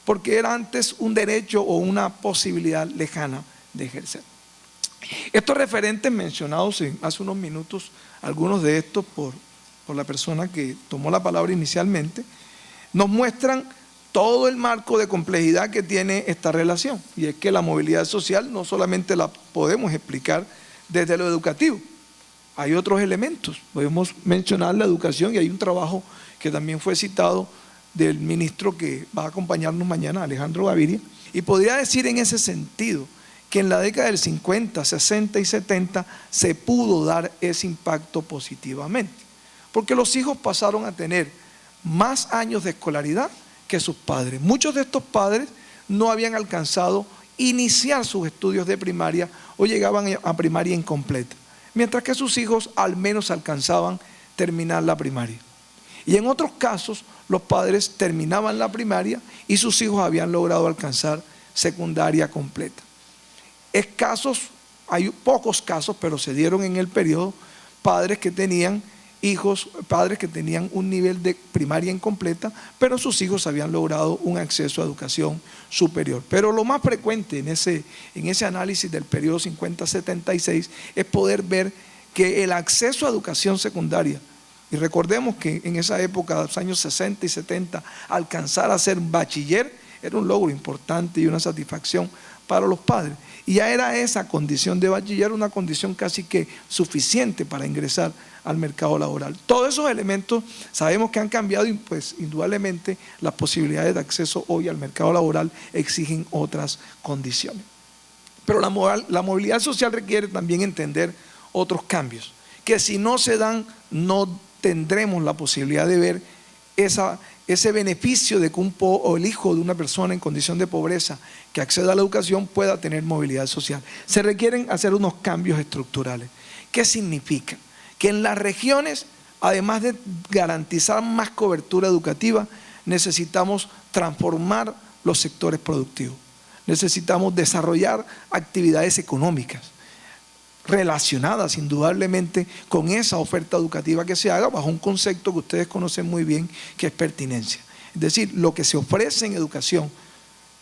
porque era antes un derecho o una posibilidad lejana de ejercer. Estos referentes mencionados hace unos minutos, algunos de estos por la persona que tomó la palabra inicialmente, nos muestran todo el marco de complejidad que tiene esta relación. Y es que la movilidad social no solamente la podemos explicar desde lo educativo, hay otros elementos. Podemos mencionar la educación y hay un trabajo que también fue citado del ministro que va a acompañarnos mañana, Alejandro Gaviria, y podría decir en ese sentido que en la década del 50, 60 y 70 se pudo dar ese impacto positivamente, porque los hijos pasaron a tener más años de escolaridad que sus padres. Muchos de estos padres no habían alcanzado iniciar sus estudios de primaria o llegaban a primaria incompleta, mientras que sus hijos al menos alcanzaban terminar la primaria. Y en otros casos, los padres terminaban la primaria y sus hijos habían logrado alcanzar secundaria completa. Escasos hay pocos casos, pero se dieron en el periodo, padres que tenían padres que tenían un nivel de primaria incompleta, pero sus hijos habían logrado un acceso a educación superior. Pero lo más frecuente en ese análisis del periodo 50-76 es poder ver que el acceso a educación secundaria, y recordemos que en esa época, los años 60 y 70, alcanzar a ser bachiller era un logro importante y una satisfacción para los padres. Y ya era esa condición de bachiller una condición casi que suficiente para ingresar al mercado laboral. Todos esos elementos sabemos que han cambiado y pues indudablemente las posibilidades de acceso hoy al mercado laboral exigen otras condiciones. Pero la movilidad social requiere también entender otros cambios, que si no se dan, no tendremos la posibilidad de ver ese beneficio de que o el hijo de una persona en condición de pobreza que acceda a la educación pueda tener movilidad social. Se requieren hacer unos cambios estructurales. ¿Qué significa? Que en las regiones, además de garantizar más cobertura educativa, necesitamos transformar los sectores productivos. Necesitamos desarrollar actividades económicas relacionadas indudablemente con esa oferta educativa que se haga bajo un concepto que ustedes conocen muy bien, que es pertinencia. Es decir, lo que se ofrece en educación,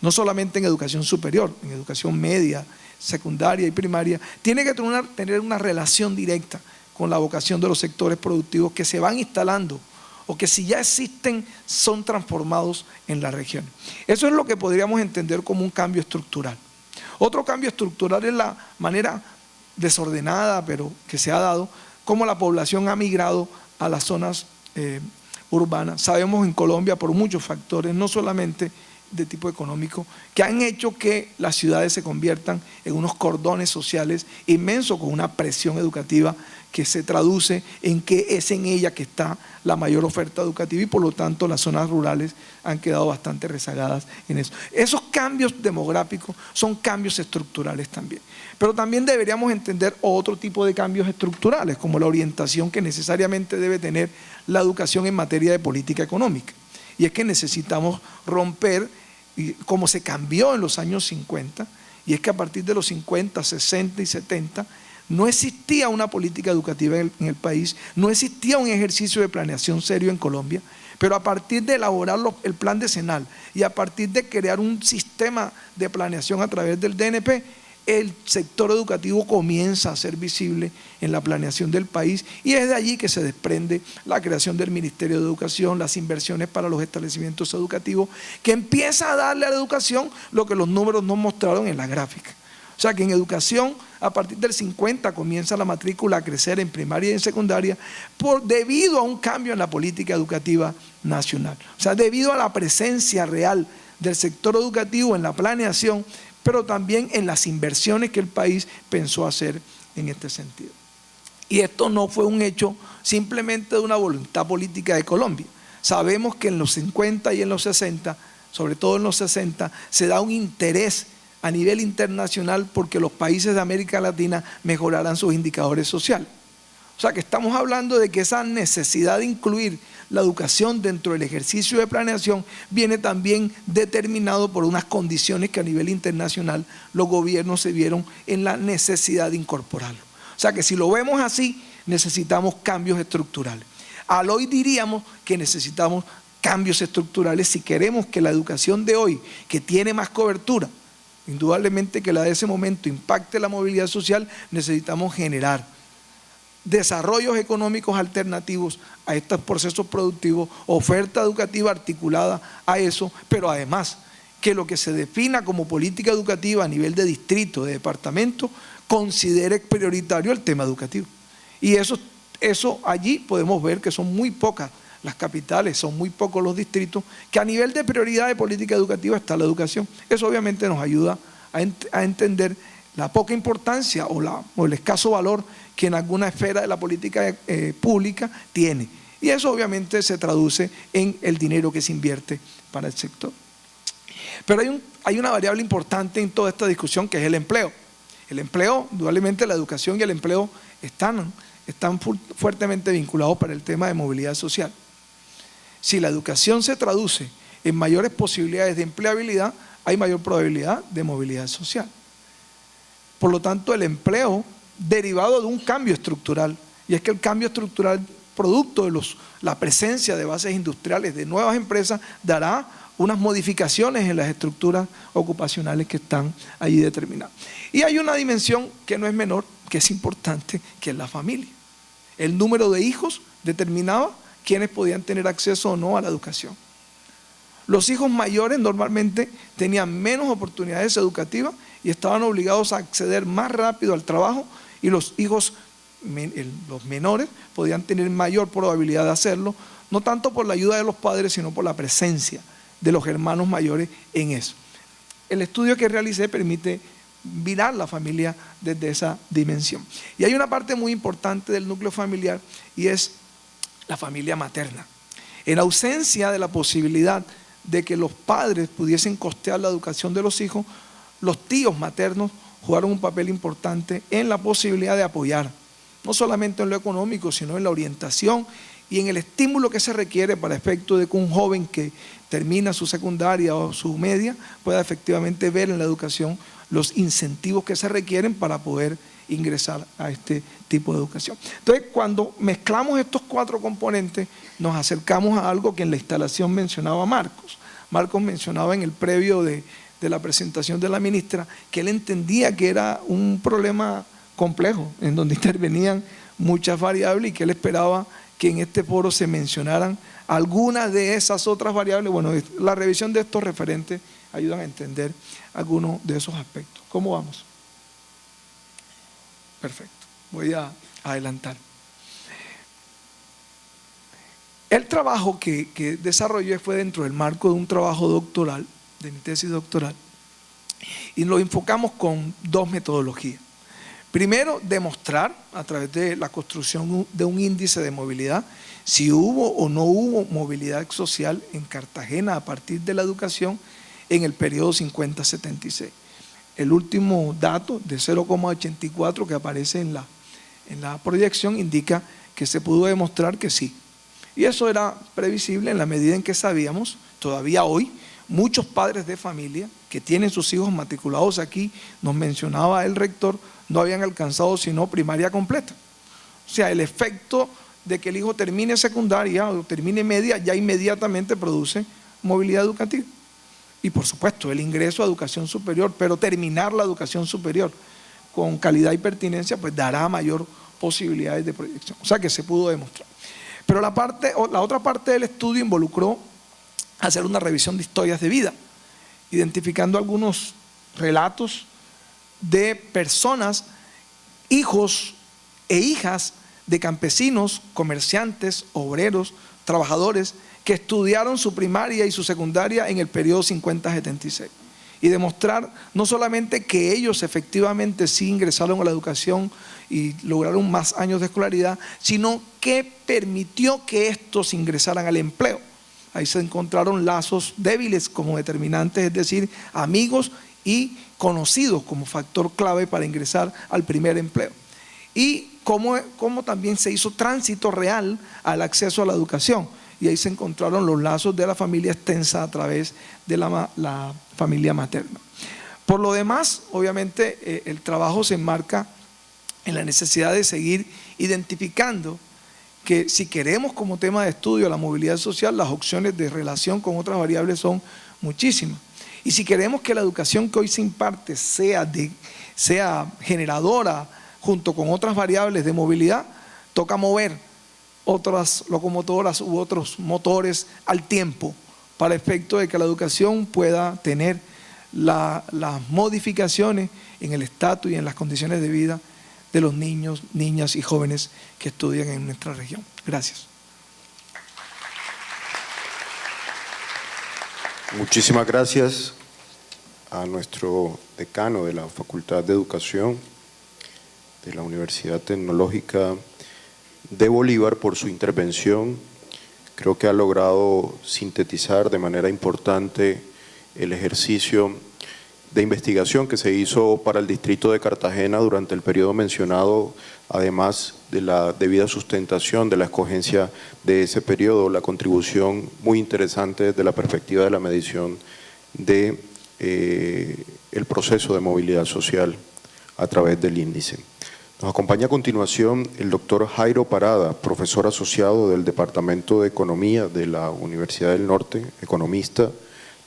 no solamente en educación superior, en educación media, secundaria y primaria, tiene que tener una relación directa con la vocación de los sectores productivos que se van instalando o que si ya existen son transformados en la región. Eso es lo que podríamos entender como un cambio estructural. Otro cambio estructural es la manera desordenada, pero que se ha dado, como la población ha migrado a las zonas urbanas. Sabemos en Colombia por muchos factores, no solamente de tipo económico, que han hecho que las ciudades se conviertan en unos cordones sociales inmensos con una presión educativa que se traduce en que es en ella que está la mayor oferta educativa y por lo tanto las zonas rurales han quedado bastante rezagadas en eso. Esos cambios demográficos son cambios estructurales también. Pero también deberíamos entender otro tipo de cambios estructurales, como la orientación que necesariamente debe tener la educación en materia de política económica. Y es que necesitamos romper, como se cambió en los años 50, y es que a partir de los 50, 60 y 70, no existía una política educativa en el país, no existía un ejercicio de planeación serio en Colombia, pero a partir de elaborar el plan decenal y a partir de crear un sistema de planeación a través del DNP, el sector educativo comienza a ser visible en la planeación del país y es de allí que se desprende la creación del Ministerio de Educación, las inversiones para los establecimientos educativos, que empieza a darle a la educación lo que los números nos mostraron en la gráfica. O sea que en educación, a partir del 50 comienza la matrícula a crecer en primaria y en secundaria debido a un cambio en la política educativa nacional. O sea, debido a la presencia real del sector educativo en la planeación, pero también en las inversiones que el país pensó hacer en este sentido. Y esto no fue un hecho simplemente de una voluntad política de Colombia. Sabemos que en los 50 y en los 60, sobre todo en los 60, se da un interés a nivel internacional porque los países de América Latina mejoraran sus indicadores sociales. O sea que estamos hablando de que esa necesidad de incluir la educación dentro del ejercicio de planeación viene también determinado por unas condiciones que a nivel internacional los gobiernos se vieron en la necesidad de incorporarlo. O sea que si lo vemos así, necesitamos cambios estructurales. Al hoy diríamos que necesitamos cambios estructurales si queremos que la educación de hoy, que tiene más cobertura, indudablemente que la de ese momento impacte la movilidad social, necesitamos generar desarrollos económicos alternativos a estos procesos productivos, oferta educativa articulada a eso, pero además que lo que se defina como política educativa a nivel de distrito, de departamento, considere prioritario el tema educativo. Y eso allí podemos ver que son muy pocas las capitales, son muy pocos los distritos, que a nivel de prioridad de política educativa está la educación. Eso obviamente nos ayuda a entender la poca importancia o el escaso valor que en alguna esfera de la política pública tiene. Y eso obviamente se traduce en el dinero que se invierte para el sector. Pero hay una variable importante en toda esta discusión que es el empleo. El empleo, indudablemente la educación y el empleo están fuertemente vinculados para el tema de movilidad social. Si la educación se traduce en mayores posibilidades de empleabilidad, hay mayor probabilidad de movilidad social. por lo tanto el empleo derivado de un cambio estructural, y es que el cambio estructural producto de la presencia de bases industriales de nuevas empresas dará unas modificaciones en las estructuras ocupacionales que están allí determinadas. Y hay una dimensión que no es menor, que es importante, que es la familia. El número de hijos determinaba quiénes podían tener acceso o no a la educación. Los hijos mayores normalmente tenían menos oportunidades educativas y estaban obligados a acceder más rápido al trabajo, y los hijos los menores podían tener mayor probabilidad de hacerlo, no tanto por la ayuda de los padres, sino por la presencia de los hermanos mayores en eso. El estudio que realicé permite mirar la familia desde esa dimensión. Y hay una parte muy importante del núcleo familiar, y es la familia materna. En ausencia de la posibilidad de que los padres pudiesen costear la educación de los hijos, los tíos maternos jugaron un papel importante en la posibilidad de apoyar, no solamente en lo económico, sino en la orientación y en el estímulo que se requiere para efecto de que un joven que termina su secundaria o su media pueda efectivamente ver en la educación los incentivos que se requieren para poder ingresar a este tipo de educación. Entonces, cuando mezclamos estos cuatro componentes, nos acercamos a algo que en la instalación mencionaba Marcos. Marcos mencionaba en el previo de la presentación de la ministra que él entendía que era un problema complejo, en donde intervenían muchas variables, y que él esperaba que en este foro se mencionaran algunas de esas otras variables. Bueno, la revisión de estos referentes ayudan a entender algunos de esos aspectos. ¿Cómo vamos? Perfecto, voy a adelantar. El trabajo que desarrollé fue dentro del marco de un trabajo doctoral, de mi tesis doctoral, y lo enfocamos con dos metodologías. Primero, demostrar a través de la construcción de un índice de movilidad si hubo o no hubo movilidad social en Cartagena a partir de la educación en el periodo 50-76. El último dato de 0,84 que aparece en la proyección indica que se pudo demostrar que sí. Y eso era previsible en la medida en que sabíamos, todavía hoy, muchos padres de familia que tienen sus hijos matriculados aquí, nos mencionaba el rector, no habían alcanzado sino primaria completa. O sea, el efecto de que el hijo termine secundaria o termine media ya inmediatamente produce movilidad educativa. Y por supuesto el ingreso a educación superior, pero terminar la educación superior con calidad y pertinencia pues dará mayor posibilidades de proyección. O sea que se pudo demostrar. Pero la otra parte del estudio involucró hacer una revisión de historias de vida, identificando algunos relatos de personas, hijos e hijas de campesinos, comerciantes, obreros, trabajadores que estudiaron su primaria y su secundaria en el periodo 50-76, y demostrar no solamente que ellos efectivamente sí ingresaron a la educación y lograron más años de escolaridad, sino que permitió que estos ingresaran al empleo. Ahí se encontraron lazos débiles como determinantes, es decir, amigos y conocidos como factor clave para ingresar al primer empleo. Y cómo también se hizo tránsito real al acceso a la educación. Y ahí se encontraron los lazos de la familia extensa a través de la familia materna. Por lo demás, obviamente, el trabajo se enmarca en la necesidad de seguir identificando que si queremos como tema de estudio la movilidad social, las opciones de relación con otras variables son muchísimas. Y si queremos que la educación que hoy se imparte sea generadora junto con otras variables de movilidad, toca mover otras locomotoras u otros motores al tiempo para efecto de que la educación pueda tener las modificaciones en el estatus y en las condiciones de vida de los niños, niñas y jóvenes que estudian en nuestra región. Gracias. Muchísimas gracias a nuestro decano de la Facultad de Educación de la Universidad Tecnológica de Bolívar por su intervención. Creo que ha logrado sintetizar de manera importante el ejercicio de investigación que se hizo para el distrito de Cartagena durante el periodo mencionado, además de la debida sustentación de la escogencia de ese periodo, la contribución muy interesante desde la perspectiva de la medición de el proceso de movilidad social a través del índice. Nos acompaña a continuación el doctor Jairo Parada, profesor asociado del Departamento de Economía de la Universidad del Norte, economista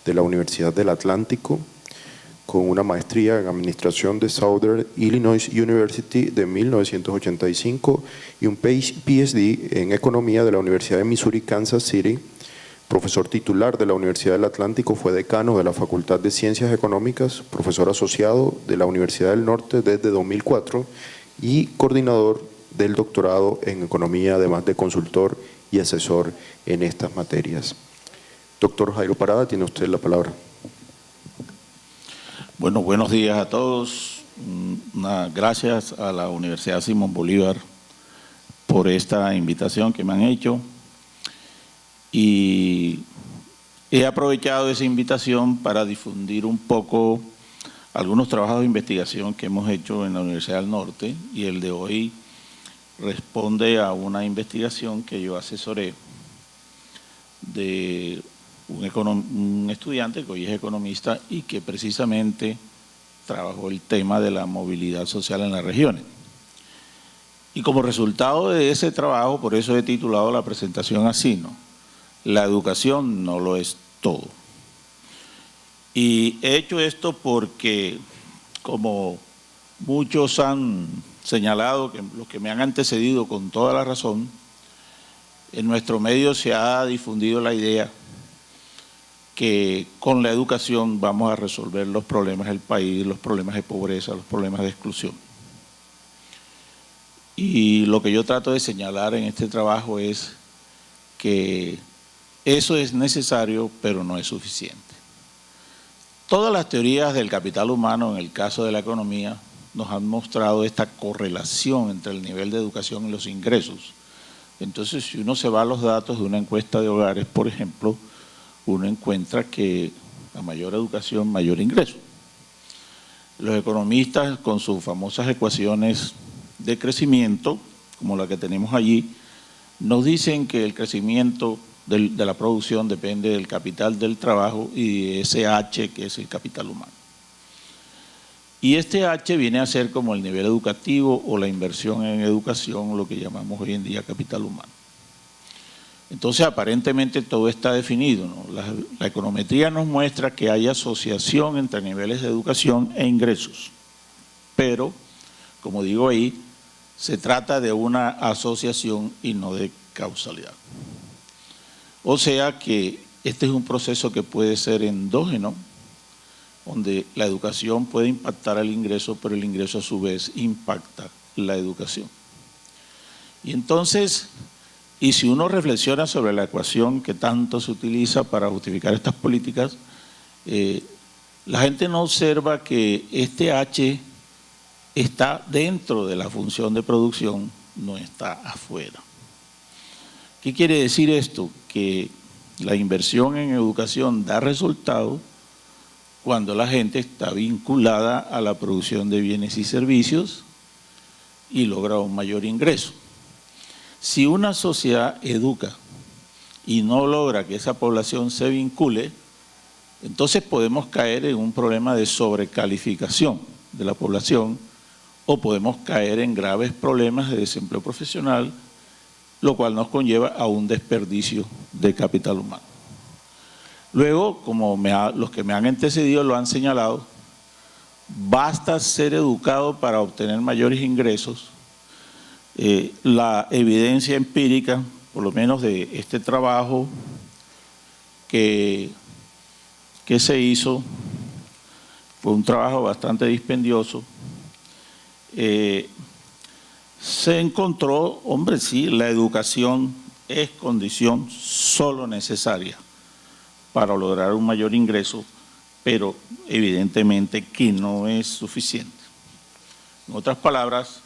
de la Universidad del Atlántico, con una maestría en Administración de Southern Illinois University de 1985 y un PhD en Economía de la Universidad de Missouri, Kansas City. Profesor titular de la Universidad del Atlántico, fue decano de la Facultad de Ciencias Económicas, profesor asociado de la Universidad del Norte desde 2004 y coordinador del doctorado en Economía, además de consultor y asesor en estas materias. Doctor Jairo Parada, tiene usted la palabra. Bueno, buenos días a todos. Gracias a la Universidad Simón Bolívar por esta invitación que me han hecho. Y he aprovechado esa invitación para difundir un poco algunos trabajos de investigación que hemos hecho en la Universidad del Norte, y el de hoy responde a una investigación que yo asesoré de un estudiante que hoy es economista y que precisamente trabajó el tema de la movilidad social en las regiones. Y como resultado de ese trabajo, por eso he titulado la presentación así, ¿no? La educación no lo es todo. Y he hecho esto porque, como muchos han señalado, que los que me han antecedido con toda la razón, en nuestro medio se ha difundido la idea que con la educación vamos a resolver los problemas del país, los problemas de pobreza, los problemas de exclusión. Y lo que yo trato de señalar en este trabajo es que eso es necesario, pero no es suficiente. Todas las teorías del capital humano, en el caso de la economía, nos han mostrado esta correlación entre el nivel de educación y los ingresos. Entonces, si uno se va a los datos de una encuesta de hogares, por ejemplo, uno encuentra que a mayor educación, mayor ingreso. Los economistas, con sus famosas ecuaciones de crecimiento, como la que tenemos allí, nos dicen que el crecimiento de la producción depende del capital del trabajo y de ese H que es el capital humano. Y este H viene a ser como el nivel educativo o la inversión en educación, lo que llamamos hoy en día capital humano. Entonces, aparentemente todo está definido, ¿no? La econometría nos muestra que hay asociación entre niveles de educación e ingresos, pero, como digo ahí, se trata de una asociación y no de causalidad. O sea que este es un proceso que puede ser endógeno, donde la educación puede impactar al ingreso, pero el ingreso a su vez impacta la educación. Y entonces, y si uno reflexiona sobre la ecuación que tanto se utiliza para justificar estas políticas, la gente no observa que este H está dentro de la función de producción, no está afuera. ¿Qué quiere decir esto? Que la inversión en educación da resultado cuando la gente está vinculada a la producción de bienes y servicios y logra un mayor ingreso. Si una sociedad educa y no logra que esa población se vincule, entonces podemos caer en un problema de sobrecalificación de la población o podemos caer en graves problemas de desempleo profesional, lo cual nos conlleva a un desperdicio de capital humano. Luego, como los que me han antecedido lo han señalado, basta ser educado para obtener mayores ingresos. La evidencia empírica, por lo menos de este trabajo que se hizo, fue un trabajo bastante dispendioso, se encontró, hombre, sí, la educación es condición solo necesaria para lograr un mayor ingreso, pero evidentemente que no es suficiente. En otras palabras,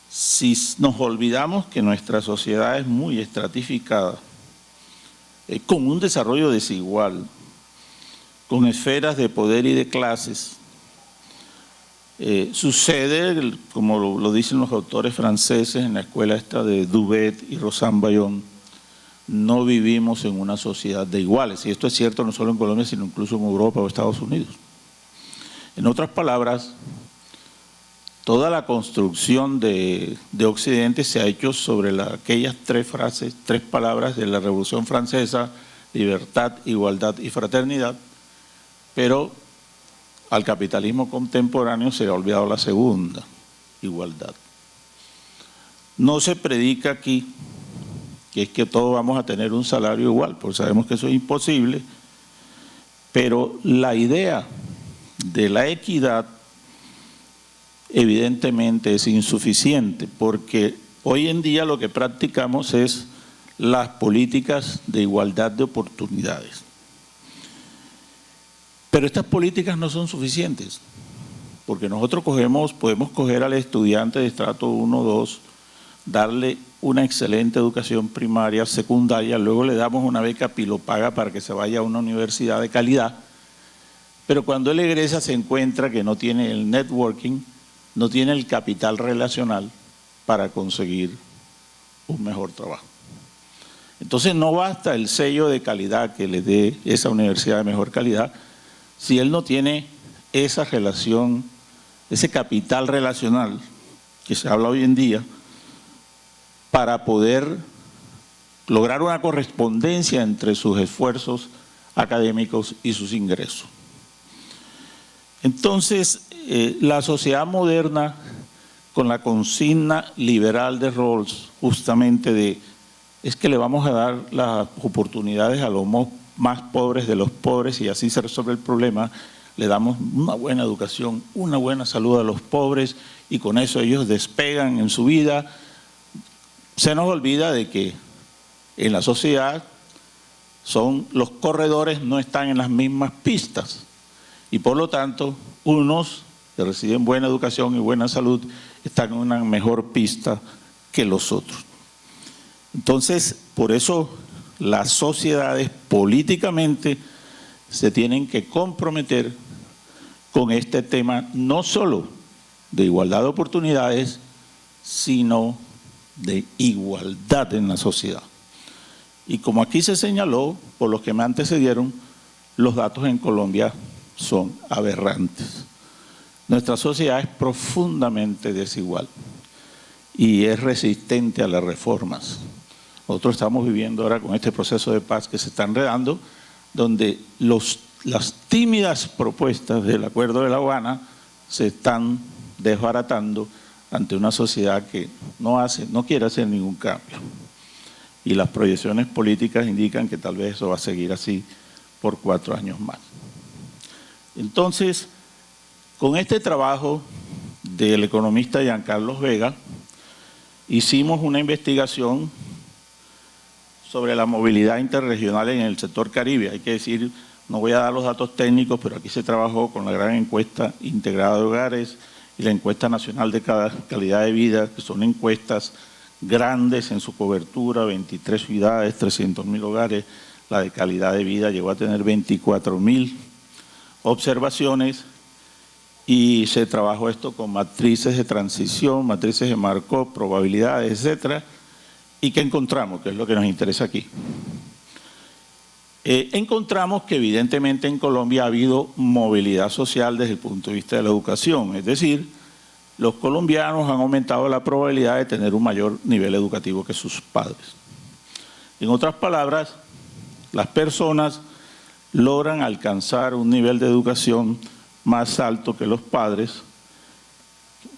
si nos olvidamos que nuestra sociedad es muy estratificada, con un desarrollo desigual, con esferas de poder y de clases, sucede, como lo dicen los autores franceses en la escuela esta de Duvet y Rosan-Bayon, no vivimos en una sociedad de iguales. Y esto es cierto no solo en Colombia, sino incluso en Europa o Estados Unidos. En otras palabras, toda la construcción de Occidente se ha hecho sobre aquellas tres palabras de la Revolución Francesa: libertad, igualdad y fraternidad, pero al capitalismo contemporáneo se le ha olvidado la segunda, igualdad. No se predica aquí que es que todos vamos a tener un salario igual, porque sabemos que eso es imposible, pero la idea de la equidad evidentemente es insuficiente, porque hoy en día lo que practicamos es las políticas de igualdad de oportunidades. Pero estas políticas no son suficientes, porque nosotros podemos coger al estudiante de estrato 1 o 2, darle una excelente educación primaria, secundaria, luego le damos una beca pilopaga para que se vaya a una universidad de calidad, pero cuando él egresa se encuentra que no tiene el networking, no tiene el capital relacional para conseguir un mejor trabajo. Entonces no basta el sello de calidad que le dé esa universidad de mejor calidad si él no tiene esa relación, ese capital relacional que se habla hoy en día, para poder lograr una correspondencia entre sus esfuerzos académicos y sus ingresos. Entonces, la sociedad moderna, con la consigna liberal de Rawls, justamente es que le vamos a dar las oportunidades a los más pobres de los pobres y así se resuelve el problema, le damos una buena educación, una buena salud a los pobres y con eso ellos despegan en su vida. Se nos olvida de que en la sociedad los corredores no están en las mismas pistas y por lo tanto unos que reciben buena educación y buena salud están en una mejor pista que los otros. Entonces, por eso las sociedades políticamente se tienen que comprometer con este tema, no solo de igualdad de oportunidades, sino de igualdad en la sociedad. Y como aquí se señaló, por los que me antecedieron, los datos en Colombia son aberrantes. Nuestra sociedad es profundamente desigual y es resistente a las reformas. Nosotros estamos viviendo ahora con este proceso de paz que se está enredando, donde las tímidas propuestas del Acuerdo de La Habana se están desbaratando ante una sociedad que no quiere hacer ningún cambio. Y las proyecciones políticas indican que tal vez eso va a seguir así por 4 años más. Entonces, con este trabajo del economista Giancarlos Vega, hicimos una investigación sobre la movilidad interregional en el sector Caribe. Hay que decir, no voy a dar los datos técnicos, pero aquí se trabajó con la gran encuesta integrada de hogares y la encuesta nacional de calidad de vida, que son encuestas grandes en su cobertura, 23 ciudades, 300.000 hogares. La de calidad de vida llegó a tener 24.000 observaciones y se trabajó esto con matrices de transición, matrices de Markov, probabilidades, etcétera. ¿Y qué encontramos? Que es lo que nos interesa aquí. Encontramos que evidentemente en Colombia ha habido movilidad social desde el punto de vista de la educación, es decir, los colombianos han aumentado la probabilidad de tener un mayor nivel educativo que sus padres. En otras palabras, las personas logran alcanzar un nivel de educación más alto que los padres,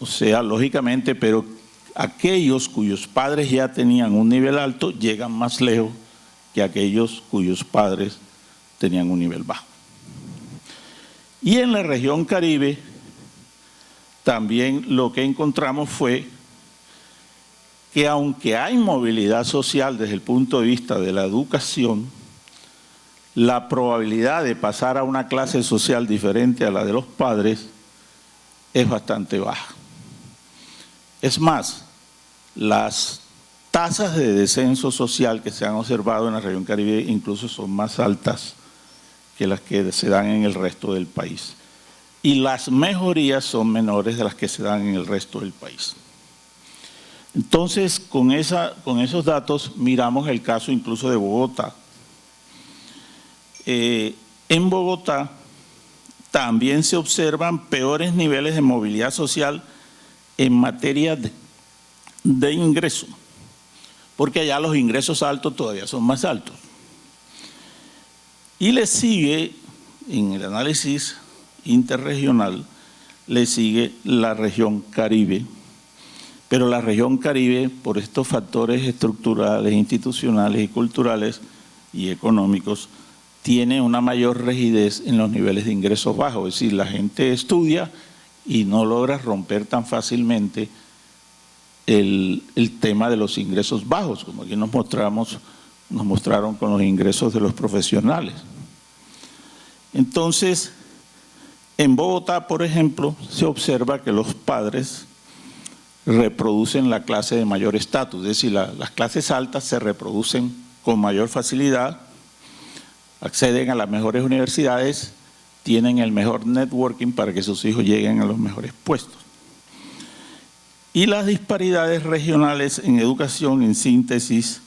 o sea, lógicamente, pero aquellos cuyos padres ya tenían un nivel alto llegan más lejos que aquellos cuyos padres tenían un nivel bajo. Y en la región Caribe también lo que encontramos fue que aunque hay movilidad social desde el punto de vista de la educación, la probabilidad de pasar a una clase social diferente a la de los padres es bastante baja. Es más, las tasas de descenso social que se han observado en la región Caribe incluso son más altas que las que se dan en el resto del país. Y las mejorías son menores de las que se dan en el resto del país. Entonces, con esos datos miramos el caso incluso de Bogotá. En Bogotá también se observan peores niveles de movilidad social en materia de ingreso, porque allá los ingresos altos todavía son más altos. Y le sigue, en el análisis interregional, le sigue la región Caribe, pero la región Caribe, por estos factores estructurales, institucionales y culturales y económicos, tiene una mayor rigidez en los niveles de ingresos bajos, es decir, la gente estudia y no logra romper tan fácilmente el tema de los ingresos bajos, como aquí nos mostraron con los ingresos de los profesionales. Entonces, en Bogotá, por ejemplo, se observa que los padres reproducen la clase de mayor estatus, es decir, las clases altas se reproducen con mayor facilidad, acceden a las mejores universidades, tienen el mejor networking para que sus hijos lleguen a los mejores puestos. Y las disparidades regionales en educación, en síntesis,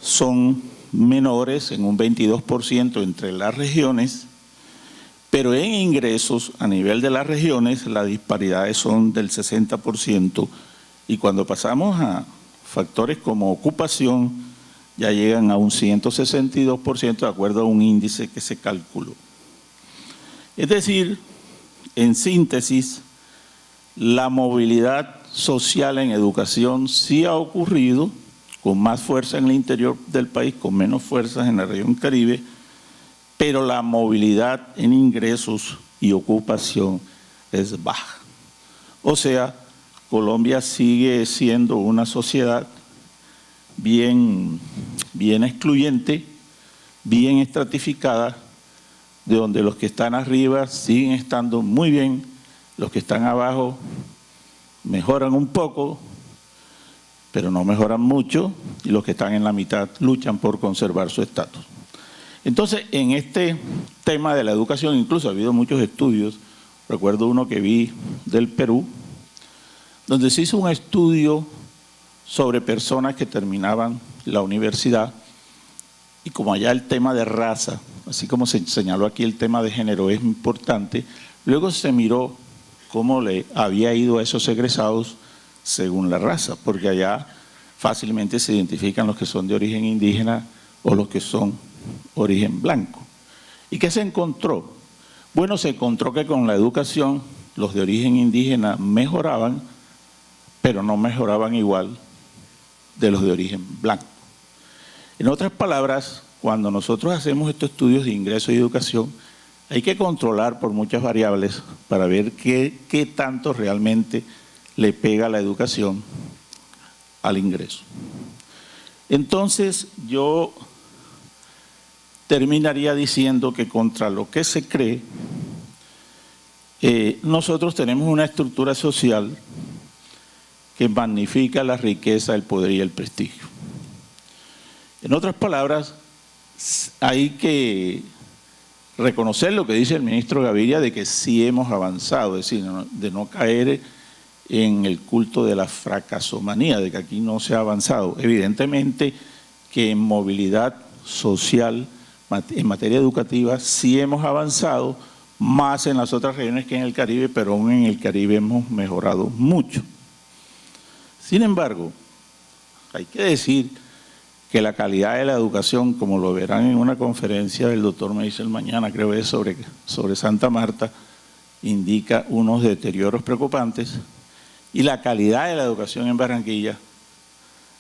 son menores en un 22% entre las regiones, pero en ingresos a nivel de las regiones las disparidades son del 60% y cuando pasamos a factores como ocupación ya llegan a un 162% de acuerdo a un índice que se calculó. Es decir, en síntesis, la movilidad social en educación sí ha ocurrido con más fuerza en el interior del país, con menos fuerzas en la región Caribe, pero la movilidad en ingresos y ocupación es baja. O sea, Colombia sigue siendo una sociedad bien excluyente, bien estratificada, de donde los que están arriba siguen estando muy bien, los que están abajo mejoran un poco, pero no mejoran mucho, y los que están en la mitad luchan por conservar su estatus. Entonces, en este tema de la educación, incluso ha habido muchos estudios, recuerdo uno que vi del Perú, donde se hizo un estudio sobre personas que terminaban la universidad, y como allá el tema de raza, así como se señaló aquí el tema de género es importante, luego se miró cómo le había ido a esos egresados según la raza, porque allá fácilmente se identifican los que son de origen indígena o los que son origen blanco. ¿Y qué se encontró? Bueno, se encontró que con la educación los de origen indígena mejoraban, pero no mejoraban igual de los de origen blanco. En otras palabras, cuando nosotros hacemos estos estudios de ingreso y educación, hay que controlar por muchas variables para ver qué tanto realmente le pega la educación al ingreso. Entonces, yo terminaría diciendo que contra lo que se cree, nosotros tenemos una estructura social que magnifica la riqueza, el poder y el prestigio. En otras palabras, hay que reconocer lo que dice el ministro Gaviria de que sí hemos avanzado, es decir, de no caer en el culto de la fracasomanía, de que aquí no se ha avanzado. Evidentemente que en movilidad social, en materia educativa, sí hemos avanzado más en las otras regiones que en el Caribe, pero aún en el Caribe hemos mejorado mucho. Sin embargo, hay que decir que la calidad de la educación, como lo verán en una conferencia del doctor Meisel mañana, creo que es sobre Santa Marta, indica unos deterioros preocupantes, y la calidad de la educación en Barranquilla,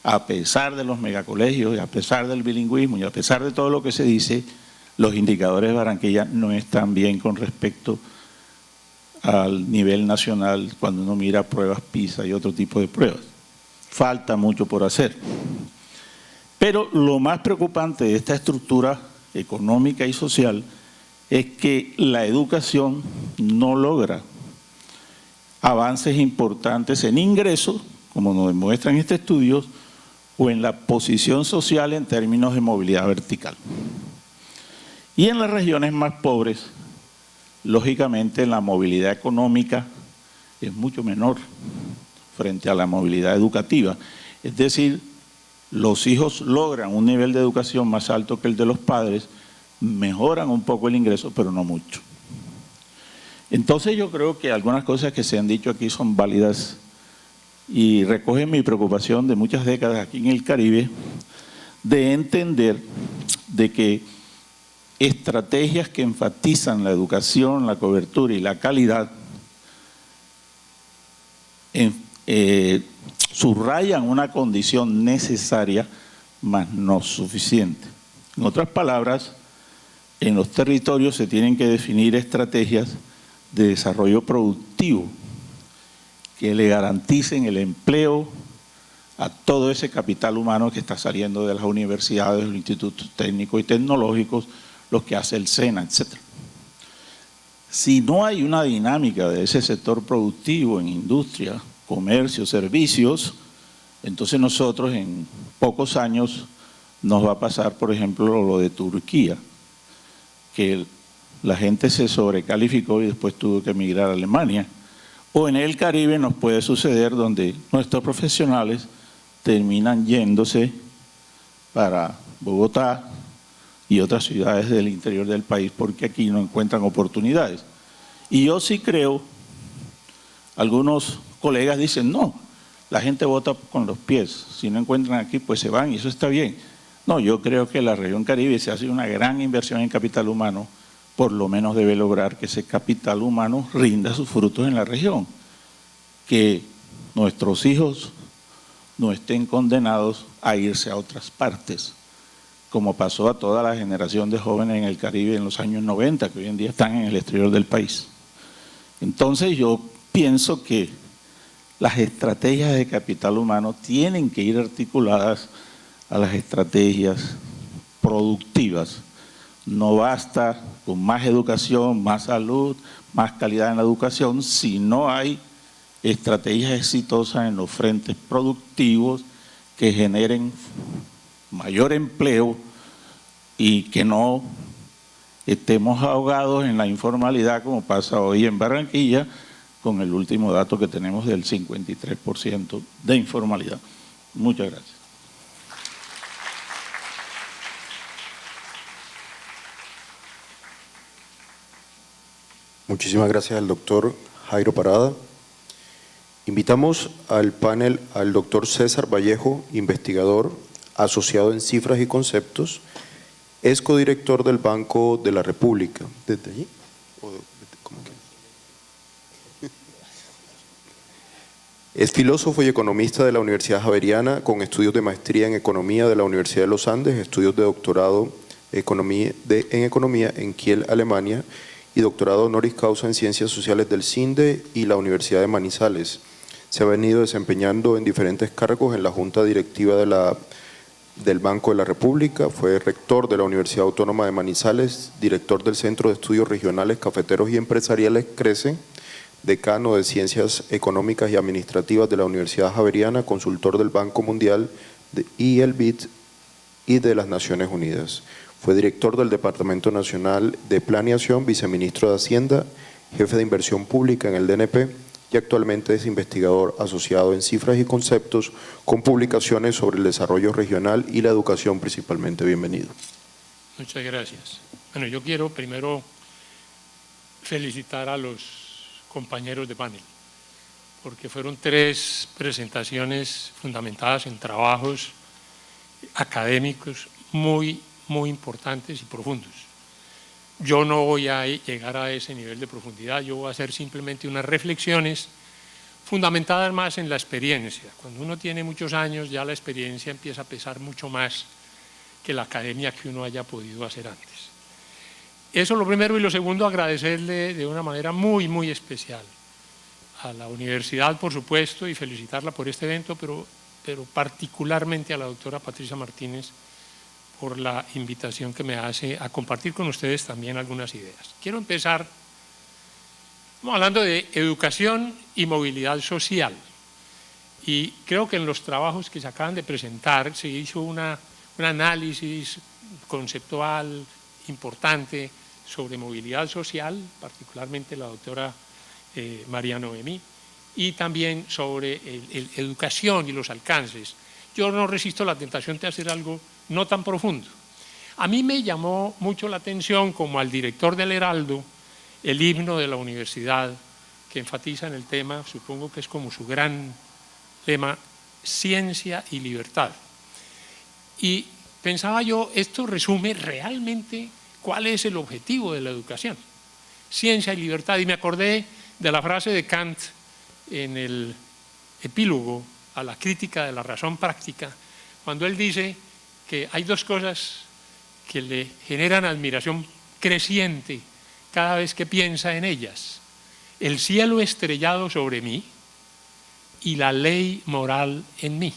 a pesar de los megacolegios, y a pesar del bilingüismo, y a pesar de todo lo que se dice, los indicadores de Barranquilla no están bien con respecto al nivel nacional cuando uno mira pruebas PISA y otro tipo de pruebas. Falta mucho por hacer. Pero lo más preocupante de esta estructura económica y social es que la educación no logra avances importantes en ingresos, como nos demuestran este estudio, o en la posición social en términos de movilidad vertical. Y en las regiones más pobres, lógicamente la movilidad económica es mucho menor frente a la movilidad educativa. Es decir, los hijos logran un nivel de educación más alto que el de los padres, mejoran un poco el ingreso, pero no mucho. Entonces yo creo que algunas cosas que se han dicho aquí son válidas y recoge mi preocupación de muchas décadas aquí en el Caribe, de entender de que estrategias que enfatizan la educación, la cobertura y la calidad subrayan una condición necesaria, mas no suficiente. En otras palabras, en los territorios se tienen que definir estrategias de desarrollo productivo que le garanticen el empleo a todo ese capital humano que está saliendo de las universidades, los institutos técnicos y tecnológicos, los que hace el SENA, etc. Si no hay una dinámica de ese sector productivo en industria, comercio, servicios, entonces nosotros en pocos años nos va a pasar, por ejemplo, lo de Turquía, que la gente se sobrecalificó y después tuvo que emigrar a Alemania. O en el Caribe nos puede suceder donde nuestros profesionales terminan yéndose para Bogotá y otras ciudades del interior del país porque aquí no encuentran oportunidades. Y yo sí creo, algunos colegas dicen, no, la gente vota con los pies, si no encuentran aquí pues se van y eso está bien. No, yo creo que la región Caribe, se hace una gran inversión en capital humano, por lo menos debe lograr que ese capital humano rinda sus frutos en la región, que nuestros hijos no estén condenados a irse a otras partes, como pasó a toda la generación de jóvenes en el Caribe en los años 90, que hoy en día están en el exterior del país. Entonces yo pienso que las estrategias de capital humano tienen que ir articuladas a las estrategias productivas. No basta con más educación, más salud, más calidad en la educación, si no hay estrategias exitosas en los frentes productivos que generen mayor empleo y que no estemos ahogados en la informalidad como pasa hoy en Barranquilla, con el último dato que tenemos del 53% de informalidad. Muchas gracias. Muchísimas gracias al doctor Jairo Parada. Invitamos al panel al doctor César Vallejo, investigador asociado en Cifras y Conceptos, es codirector del Banco de la República. ¿Desde allí? ¿Cómo que? Es filósofo y economista de la Universidad Javeriana, con estudios de maestría en Economía de la Universidad de los Andes, estudios de doctorado en Economía en Kiel, Alemania, y doctorado honoris causa en Ciencias Sociales del CINDE y la Universidad de Manizales. Se ha venido desempeñando en diferentes cargos en la Junta Directiva del Banco de la República, fue rector de la Universidad Autónoma de Manizales, director del Centro de Estudios Regionales Cafeteros y Empresariales CRECE, decano de Ciencias Económicas y Administrativas de la Universidad Javeriana, consultor del Banco Mundial y el BID y de las Naciones Unidas. Fue director del Departamento Nacional de Planeación, viceministro de Hacienda, jefe de Inversión Pública en el DNP y actualmente es investigador asociado en Cifras y Conceptos con publicaciones sobre el desarrollo regional y la educación principalmente. Bienvenido. Muchas gracias. Bueno, yo quiero primero felicitar a los compañeros de panel, porque fueron 3 presentaciones fundamentadas en trabajos académicos muy importantes y profundos. Yo no voy a llegar a ese nivel de profundidad, yo voy a hacer simplemente unas reflexiones fundamentadas más en la experiencia. Cuando uno tiene muchos años, ya la experiencia empieza a pesar mucho más que la academia que uno haya podido hacer antes. Eso lo primero, y lo segundo, agradecerle de una manera muy especial a la universidad, por supuesto, y felicitarla por este evento, pero particularmente a la doctora Patricia Martínez por la invitación que me hace a compartir con ustedes también algunas ideas. Quiero empezar hablando de educación y movilidad social. Y creo que en los trabajos que se acaban de presentar se hizo un análisis conceptual importante sobre movilidad social, particularmente la doctora María Noemí, y también sobre educación y los alcances. Yo no resisto la tentación de hacer algo no tan profundo. A mí me llamó mucho la atención, como al director del Heraldo, el himno de la universidad, que enfatiza en el tema, supongo que es como su gran lema ciencia y libertad. Y pensaba yo, esto resume realmente cuál es el objetivo de la educación. Ciencia y libertad. Y me acordé de la frase de Kant en el epílogo a la crítica de la razón práctica, cuando él dice que hay dos cosas que le generan admiración creciente cada vez que piensa en ellas: el cielo estrellado sobre mí y la ley moral en mí.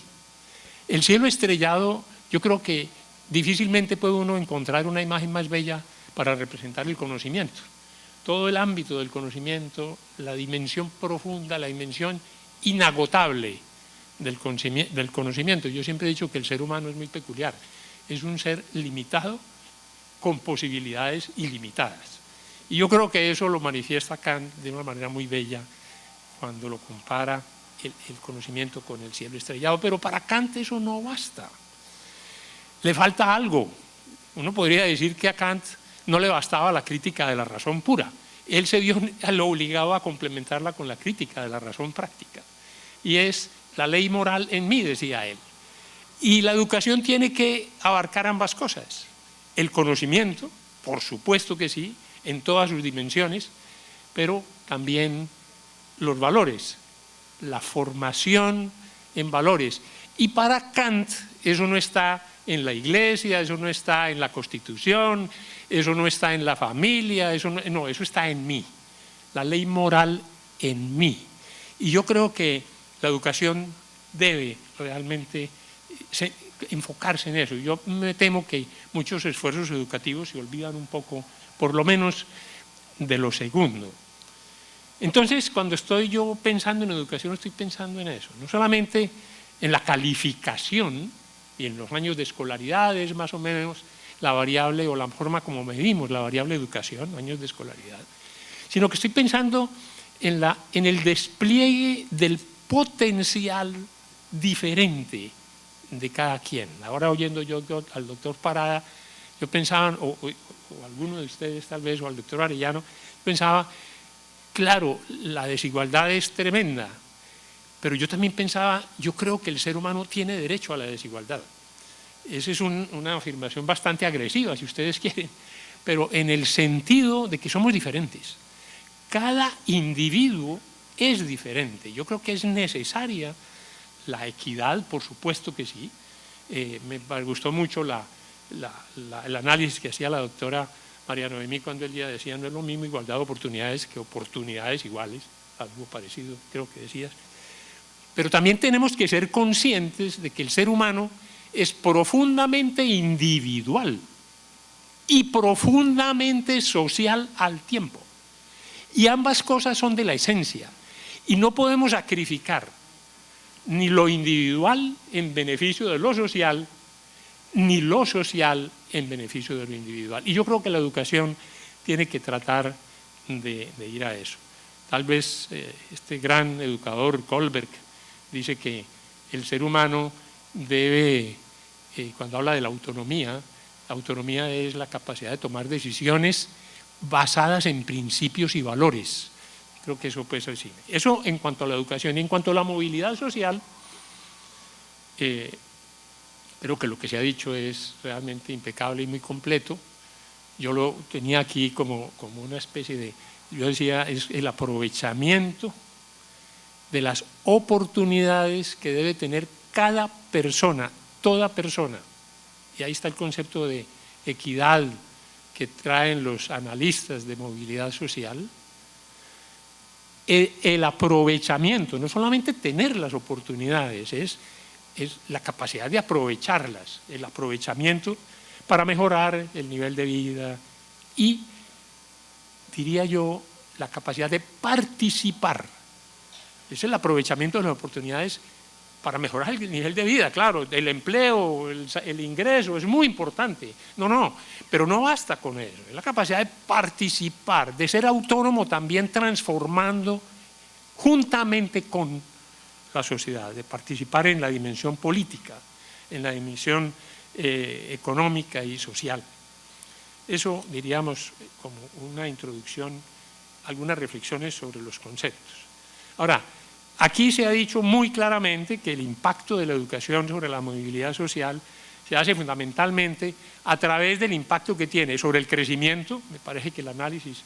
El cielo estrellado, yo creo que difícilmente puede uno encontrar una imagen más bella para representar el conocimiento. Todo el ámbito del conocimiento, la dimensión profunda, la dimensión inagotable del conocimiento. Yo siempre he dicho que el ser humano es muy peculiar, es un ser limitado con posibilidades ilimitadas. Y yo creo que eso lo manifiesta Kant de una manera muy bella cuando lo compara el conocimiento con el cielo estrellado. Pero para Kant eso no basta. Le falta algo. Uno podría decir que a Kant no le bastaba la crítica de la razón pura. Él se vio lo obligado a complementarla con la crítica de la razón práctica. Y es la ley moral en mí, decía él. Y la educación tiene que abarcar ambas cosas. El conocimiento, por supuesto que sí, en todas sus dimensiones, pero también los valores, la formación en valores. Y para Kant eso no está en la iglesia, eso no está en la Constitución, eso no está en la familia, eso está en mí, la ley moral en mí. Y yo creo que la educación debe realmente enfocarse en eso. Yo me temo que muchos esfuerzos educativos se olvidan un poco, por lo menos, de lo segundo. Entonces, cuando estoy yo pensando en educación, estoy pensando en eso, no solamente en la calificación y en los años de escolaridad es más o menos la variable o la forma como medimos la variable educación, años de escolaridad, sino que estoy pensando en el despliegue del potencial diferente de cada quien. Ahora oyendo yo al doctor Parada, yo pensaba, o alguno de ustedes tal vez, o al doctor Arellano, pensaba, claro, la desigualdad es tremenda, pero yo también pensaba, yo creo que el ser humano tiene derecho a la desigualdad. Esa es una afirmación bastante agresiva, si ustedes quieren, pero en el sentido de que somos diferentes. Cada individuo es diferente. Yo creo que es necesaria la equidad, por supuesto que sí. Me gustó mucho el análisis que hacía la doctora María Noemí cuando ella decía no es lo mismo igualdad de oportunidades que oportunidades iguales, algo parecido creo que decías. Pero también tenemos que ser conscientes de que el ser humano es profundamente individual y profundamente social al tiempo. Y ambas cosas son de la esencia. Y no podemos sacrificar ni lo individual en beneficio de lo social, ni lo social en beneficio de lo individual. Y yo creo que la educación tiene que tratar de ir a eso. Tal vez este gran educador Kohlberg dice que el ser humano debe, cuando habla de la autonomía es la capacidad de tomar decisiones basadas en principios y valores. Creo que eso puede ser así. Eso en cuanto a la educación. Y en cuanto a la movilidad social, creo que lo que se ha dicho es realmente impecable y muy completo. Yo lo tenía aquí como una especie de, yo decía, es el aprovechamiento de las oportunidades que debe tener cada persona, toda persona. Y ahí está el concepto de equidad que traen los analistas de movilidad social. El aprovechamiento, no solamente tener las oportunidades, es la capacidad de aprovecharlas, el aprovechamiento para mejorar el nivel de vida y, diría yo, la capacidad de participar. Es el aprovechamiento de las oportunidades para mejorar el nivel de vida, claro, el empleo, el ingreso es muy importante, pero no basta con eso, es la capacidad de participar, de ser autónomo también transformando juntamente con la sociedad, de participar en la dimensión política, en la dimensión económica y social. Eso diríamos como una introducción, algunas reflexiones sobre los conceptos. Ahora, Aquí se ha dicho muy claramente que el impacto de la educación sobre la movilidad social se hace fundamentalmente a través del impacto que tiene sobre el crecimiento. Me parece que el análisis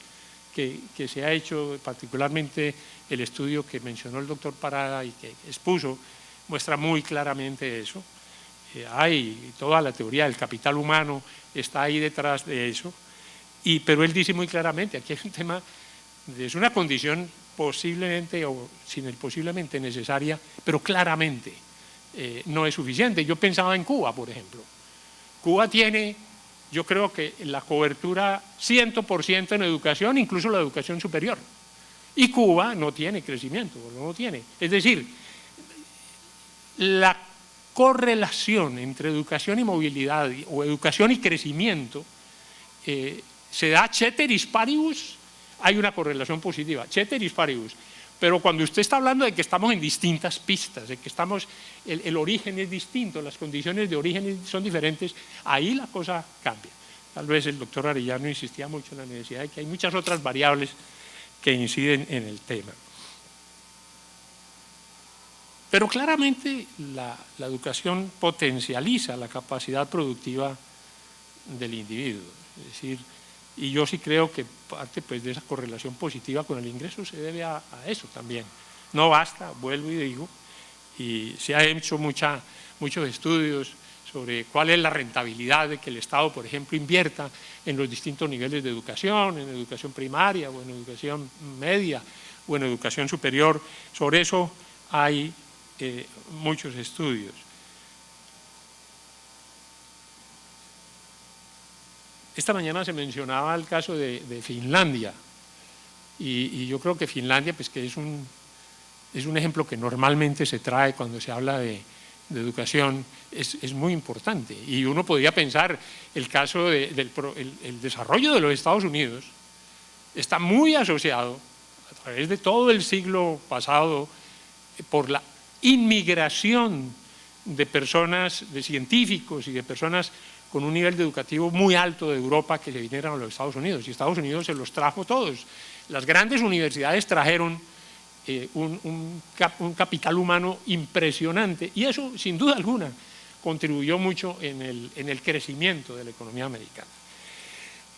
que se ha hecho, particularmente el estudio que mencionó el doctor Parada y que expuso, muestra muy claramente eso. Hay toda la teoría del capital humano, está ahí detrás de eso, pero él dice muy claramente, aquí es un tema, es una condición posiblemente o sin el posiblemente necesaria, pero claramente no es suficiente. Yo pensaba en Cuba, por ejemplo. Cuba tiene, yo creo que la cobertura 100% en educación, incluso la educación superior. Y Cuba no tiene crecimiento, no tiene. Es decir, la correlación entre educación y movilidad o educación y crecimiento se da ceteris paribus, hay una correlación positiva, ceteris paribus. Pero cuando usted está hablando de que estamos en distintas pistas, de que estamos, el origen es distinto, las condiciones de origen son diferentes, ahí la cosa cambia. Tal vez el doctor Arellano insistía mucho en la necesidad de que hay muchas otras variables que inciden en el tema. Pero claramente la educación potencializa la capacidad productiva del individuo. Es decir, y yo sí creo que parte pues, de esa correlación positiva con el ingreso se debe a eso también. No basta, vuelvo y digo, y se ha hecho muchos estudios sobre cuál es la rentabilidad de que el Estado, por ejemplo, invierta en los distintos niveles de educación, en educación primaria o en educación media o en educación superior. Sobre eso hay muchos estudios. Esta mañana se mencionaba el caso de Finlandia y yo creo que Finlandia pues, que es un ejemplo que normalmente se trae cuando se habla de educación, es muy importante. Y uno podría pensar el caso del desarrollo de los Estados Unidos está muy asociado a través de todo el siglo pasado por la inmigración de personas, de científicos y de personas con un nivel educativo muy alto de Europa que se vinieron a los Estados Unidos. Y Estados Unidos se los trajo todos. Las grandes universidades trajeron un capital humano impresionante y eso, sin duda alguna, contribuyó mucho en el crecimiento de la economía americana.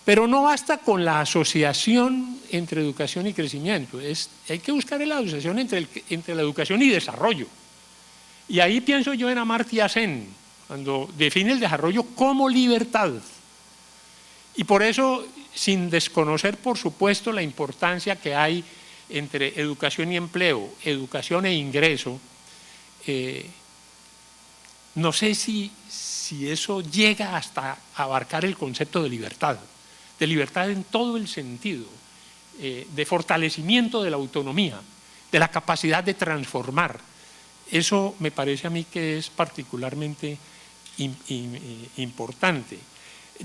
Pero no basta con la asociación entre educación y crecimiento, hay que buscar la asociación entre la educación y desarrollo. Y ahí pienso yo en Amartya Sen, cuando define el desarrollo como libertad. Y por eso, sin desconocer, por supuesto, la importancia que hay entre educación y empleo, educación e ingreso, no sé si eso llega hasta abarcar el concepto de libertad en todo el sentido, de fortalecimiento de la autonomía, de la capacidad de transformar. Eso me parece a mí que es particularmente importante.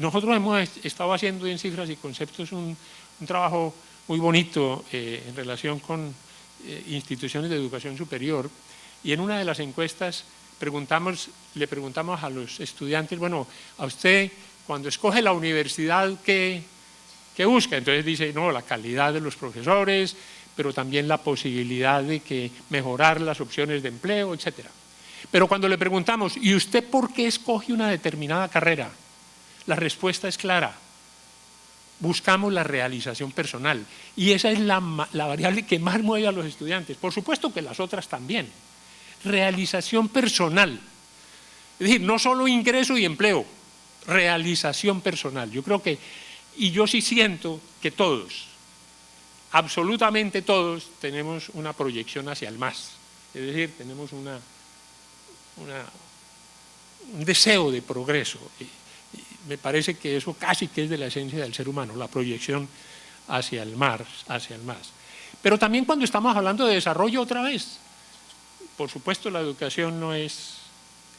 Nosotros hemos estado haciendo en Cifras y Conceptos un trabajo muy bonito en relación con instituciones de educación superior y en una de las encuestas le preguntamos a los estudiantes, bueno, a usted cuando escoge la universidad, ¿qué busca? Entonces dice, no, la calidad de los profesores, pero también la posibilidad de mejorar las opciones de empleo, etc. Pero cuando le preguntamos, ¿y usted por qué escoge una determinada carrera? La respuesta es clara. Buscamos la realización personal. Y esa es la variable que más mueve a los estudiantes. Por supuesto que las otras también. Realización personal. Es decir, no solo ingreso y empleo, realización personal. Yo creo que, y yo sí siento que todos, absolutamente todos, tenemos una proyección hacia el más. Es decir, tenemos un deseo de progreso. Y me parece que eso casi que es de la esencia del ser humano, la proyección hacia el más. Pero también cuando estamos hablando de desarrollo otra vez, por supuesto la educación no es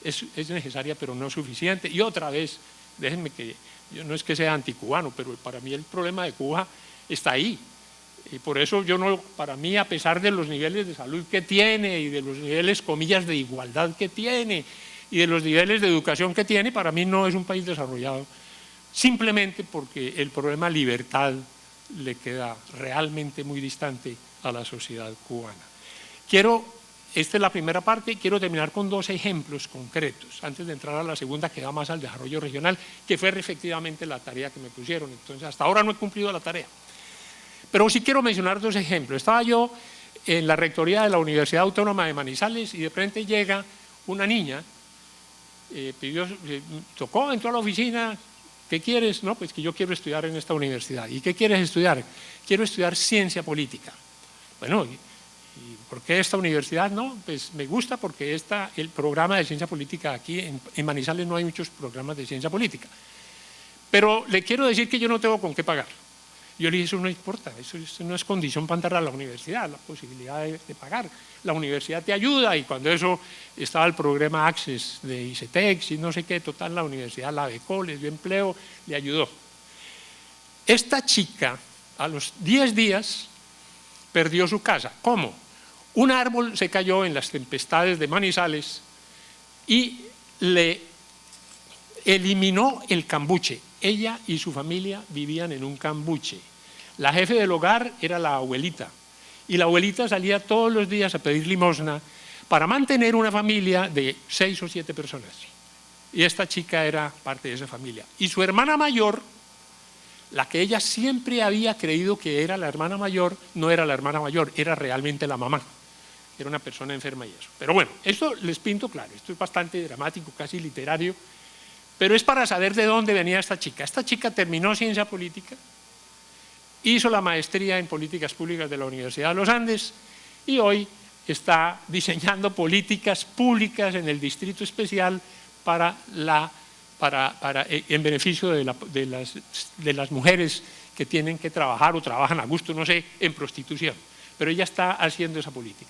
necesaria, pero no es suficiente. Y otra vez, déjenme que, yo no es que sea anticubano, pero para mí el problema de Cuba está ahí. Y por eso para mí, a pesar de los niveles de salud que tiene y de los niveles, comillas, de igualdad que tiene y de los niveles de educación que tiene, para mí no es un país desarrollado, simplemente porque el problema libertad le queda realmente muy distante a la sociedad cubana. Quiero esta es la primera parte. Quiero terminar con 2 ejemplos concretos, antes de entrar a la segunda, que va más al desarrollo regional, que fue efectivamente la tarea que me pusieron. Entonces, hasta ahora no he cumplido la tarea. Pero sí quiero mencionar 2 ejemplos. Estaba yo en la rectoría de la Universidad Autónoma de Manizales y de repente llega una niña, tocó, entró a la oficina. ¿Qué quieres? No, pues que yo quiero estudiar en esta universidad. ¿Y qué quieres estudiar? Quiero estudiar ciencia política. Bueno, ¿y por qué esta universidad? No, pues me gusta porque el programa de ciencia política aquí en Manizales no hay muchos programas de ciencia política. Pero le quiero decir que yo no tengo con qué pagar. Yo le dije, eso no importa, eso no es condición para entrar a la universidad, la posibilidad de pagar. La universidad te ayuda, y cuando eso estaba el programa Access de ICETEX y no sé qué, total, la universidad la becó, les dio empleo, le ayudó. Esta chica, a los 10 días, perdió su casa. ¿Cómo? Un árbol se cayó en las tempestades de Manizales y le eliminó el cambuche. Ella y su familia vivían en un cambuche. La jefe del hogar era la abuelita, y la abuelita salía todos los días a pedir limosna para mantener una familia de 6 o 7 personas. Y esta chica era parte de esa familia. Y su hermana mayor, la que ella siempre había creído que era la hermana mayor, no era la hermana mayor, era realmente la mamá. Era una persona enferma y eso. Pero bueno, esto les pinto claro, esto es bastante dramático, casi literario, pero es para saber de dónde venía esta chica. Esta chica terminó ciencia política, hizo la maestría en políticas públicas de la Universidad de los Andes y hoy está diseñando políticas públicas en el Distrito Especial en beneficio de las mujeres que tienen que trabajar o trabajan a gusto, no sé, en prostitución. Pero ella está haciendo esa política.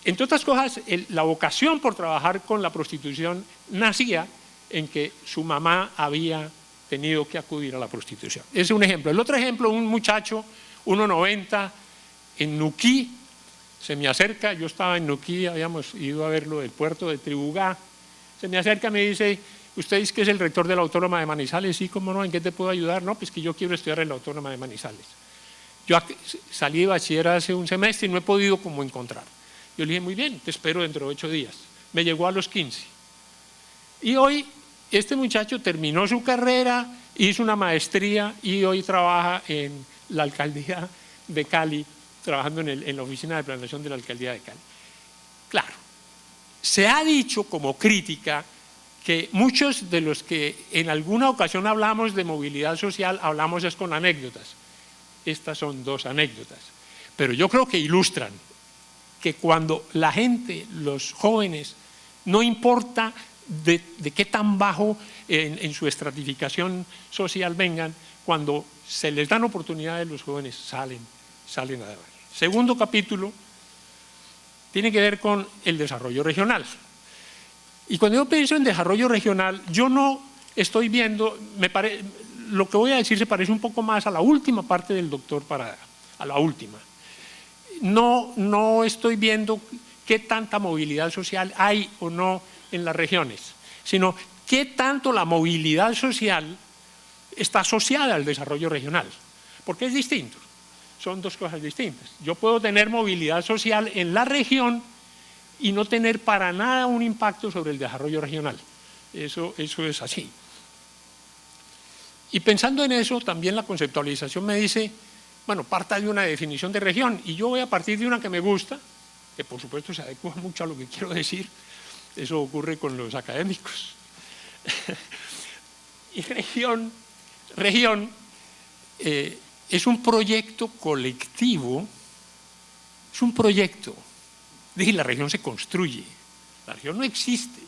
Entre otras cosas, la vocación por trabajar con la prostitución nacía en que su mamá había tenido que acudir a la prostitución. Ese es un ejemplo. El otro ejemplo, un muchacho, 1,90, en Nuquí, se me acerca, yo estaba en Nuquí, habíamos ido a verlo del puerto de Tribugá, se me acerca y me dice, ¿usted es que es el rector de la Autónoma de Manizales? Sí, ¿cómo no? ¿En qué te puedo ayudar? No, pues que yo quiero estudiar en la Autónoma de Manizales. Yo salí de bachiller hace un semestre y no he podido como encontrar. Yo le dije, muy bien, te espero dentro de 8 días. Me llegó a los 15. Y hoy este muchacho terminó su carrera, hizo una maestría y hoy trabaja en la alcaldía de Cali, trabajando en la oficina de planeación de la alcaldía de Cali. Claro, se ha dicho como crítica que muchos de los que en alguna ocasión hablamos de movilidad social, hablamos es con anécdotas. Estas son 2 anécdotas, pero yo creo que ilustran que cuando la gente, los jóvenes, no importa de qué tan bajo en su estratificación social vengan, cuando se les dan oportunidades, los jóvenes salen adelante. Segundo capítulo tiene que ver con el desarrollo regional. Y cuando yo pienso en desarrollo regional, yo no estoy viendo, lo que voy a decir se parece un poco más a la última parte del doctor Parada, a la última. No estoy viendo qué tanta movilidad social hay o no en las regiones, sino qué tanto la movilidad social está asociada al desarrollo regional, porque es distinto, son 2 cosas distintas. Yo puedo tener movilidad social en la región y no tener para nada un impacto sobre el desarrollo regional, eso es así. Y pensando en eso, también la conceptualización me dice, bueno, parta de una definición de región, y yo voy a partir de una que me gusta, que por supuesto se adecua mucho a lo que quiero decir, eso ocurre con los académicos. Y región es un proyecto colectivo, es un proyecto. Dije, la región se construye, la región no existe,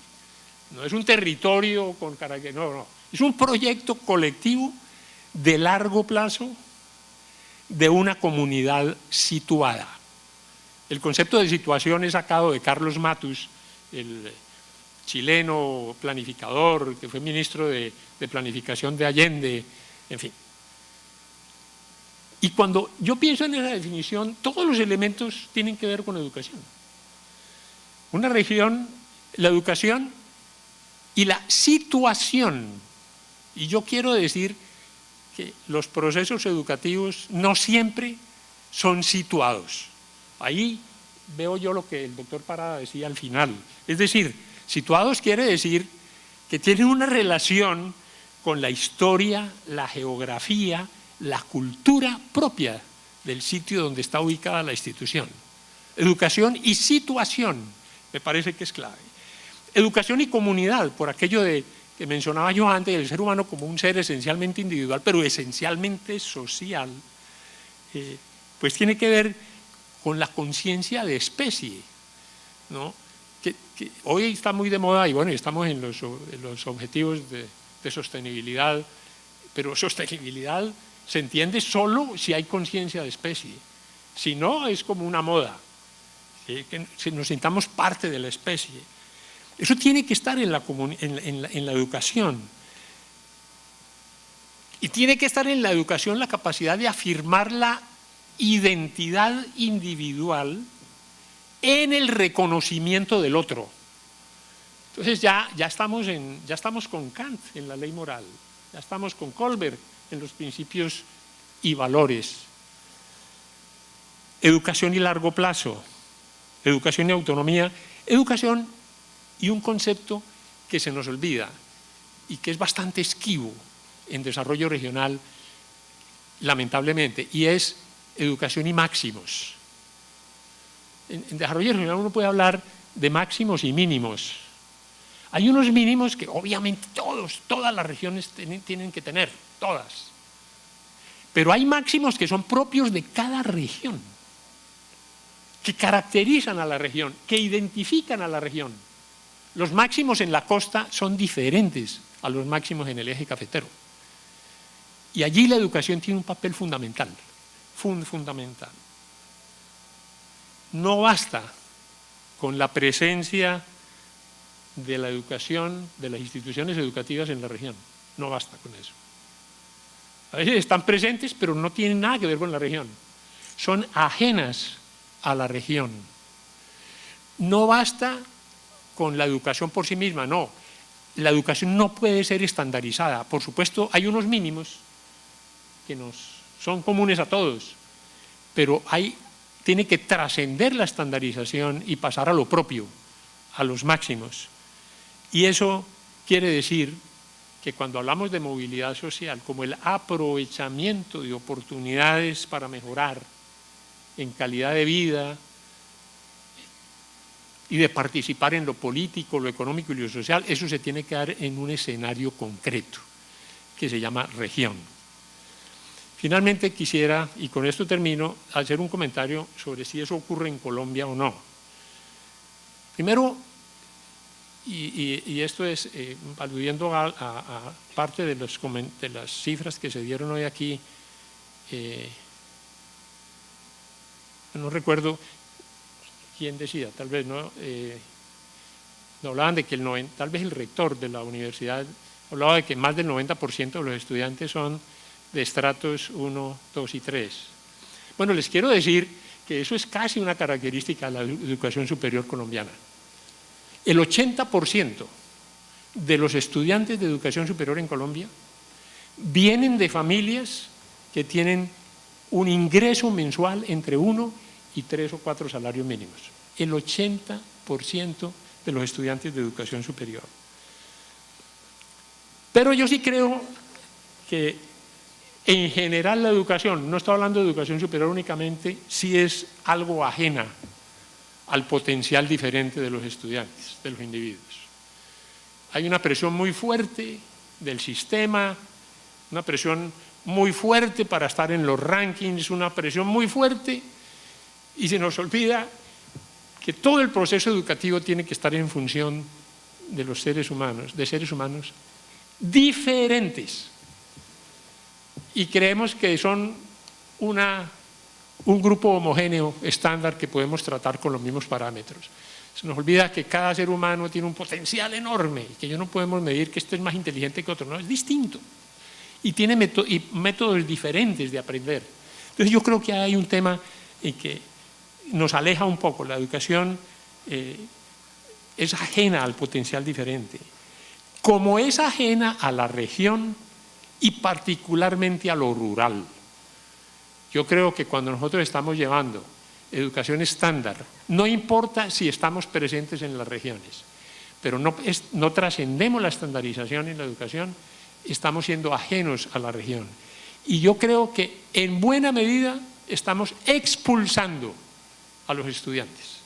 no es un territorio con carácter, no, es un proyecto colectivo de largo plazo de una comunidad situada. El concepto de situación es sacado de Carlos Matus, el chileno planificador que fue ministro de planificación de Allende, en fin. Y cuando yo pienso en esa definición, todos los elementos tienen que ver con educación. Una región, la educación y la situación. Y yo quiero decir que los procesos educativos no siempre son situados. Ahí veo yo lo que el doctor Parada decía al final. Es decir, situados quiere decir que tienen una relación con la historia, la geografía, la cultura propia del sitio donde está ubicada la institución. Educación y situación, me parece que es clave. Educación y comunidad, por aquello que mencionaba yo antes, el ser humano como un ser esencialmente individual, pero esencialmente social, pues tiene que ver con la conciencia de especie, ¿no? Que hoy está muy de moda y bueno, estamos en los objetivos de sostenibilidad, pero sostenibilidad se entiende solo si hay conciencia de especie, si no es como una moda, ¿sí? Que nos sintamos parte de la especie. Eso tiene que estar en la educación. Y tiene que estar en la educación la capacidad de afirmar la identidad individual en el reconocimiento del otro. Entonces ya estamos con Kant en la ley moral, ya estamos con Kohlberg en los principios y valores. Educación y largo plazo, educación y autonomía, educación y un concepto que se nos olvida y que es bastante esquivo en desarrollo regional, lamentablemente, y es educación y máximos. En desarrollo regional uno puede hablar de máximos y mínimos. Hay unos mínimos que obviamente todas las regiones tienen que tener, todas. Pero hay máximos que son propios de cada región, que caracterizan a la región, que identifican a la región. Los máximos en la costa son diferentes a los máximos en el eje cafetero. Y allí la educación tiene un papel fundamental, fundamental. No basta con la presencia de la educación, de las instituciones educativas en la región. No basta con eso. A veces están presentes, pero no tienen nada que ver con la región. Son ajenas a la región. No basta con la educación por sí misma, no. La educación no puede ser estandarizada. Por supuesto, hay unos mínimos que son comunes a todos, pero tiene que trascender la estandarización y pasar a lo propio, a los máximos. Y eso quiere decir que cuando hablamos de movilidad social, como el aprovechamiento de oportunidades para mejorar en calidad de vida y de participar en lo político, lo económico y lo social, eso se tiene que dar en un escenario concreto, que se llama región. Finalmente quisiera, y con esto termino, hacer un comentario sobre si eso ocurre en Colombia o no. Primero, y esto es aludiendo a parte de las cifras que se dieron hoy aquí, no recuerdo quién decía, tal vez, ¿no? Hablaban de que tal vez el rector de la universidad hablaba de que más del 90% de los estudiantes son de estratos 1, 2 y 3. Bueno, les quiero decir que eso es casi una característica de la educación superior colombiana. El 80% de los estudiantes de educación superior en Colombia vienen de familias que tienen un ingreso mensual entre 1 y 3 o 4 salarios mínimos. El 80% de los estudiantes de educación superior. Pero yo sí creo que en general la educación, no estoy hablando de educación superior únicamente, sí es algo ajena al potencial diferente de los estudiantes, de los individuos. Hay una presión muy fuerte del sistema, una presión muy fuerte para estar en los rankings, una presión muy fuerte, y se nos olvida que todo el proceso educativo tiene que estar en función de los seres humanos, de seres humanos diferentes. Y creemos que son un grupo homogéneo, estándar, que podemos tratar con los mismos parámetros. Se nos olvida que cada ser humano tiene un potencial enorme y que no podemos medir que este es más inteligente que otro, no, es distinto. Y tiene métodos diferentes de aprender. Entonces yo creo que hay un tema en que nos aleja un poco. La educación es ajena al potencial diferente. Como es ajena a la región y particularmente a lo rural. Yo creo que cuando nosotros estamos llevando educación estándar. No importa si estamos presentes en las regiones, pero no trascendemos la estandarización en la educación, estamos siendo ajenos a la región. Y yo creo que en buena medida estamos expulsando a los estudiantes.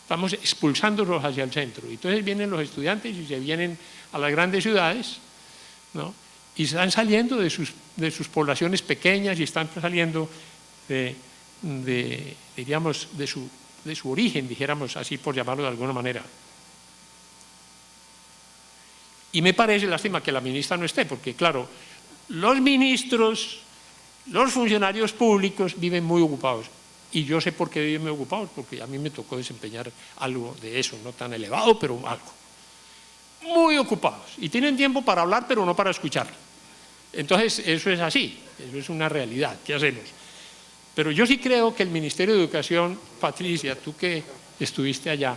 Estamos expulsándolos hacia el centro. Y entonces vienen los estudiantes y se vienen a las grandes ciudades, ¿no? Y están saliendo de sus poblaciones pequeñas y están saliendo diríamos, de su origen, dijéramos así por llamarlo de alguna manera. Y me parece lástima que la ministra no esté, porque claro, los ministros, los funcionarios públicos viven muy ocupados. Y yo sé por qué viven muy ocupados, porque a mí me tocó desempeñar algo de eso, no tan elevado, pero algo. Muy ocupados. Y tienen tiempo para hablar, pero no para escuchar. Entonces, eso es así, eso es una realidad. ¿Qué hacemos? Pero yo sí creo que el Ministerio de Educación, Patricia, tú que estuviste allá,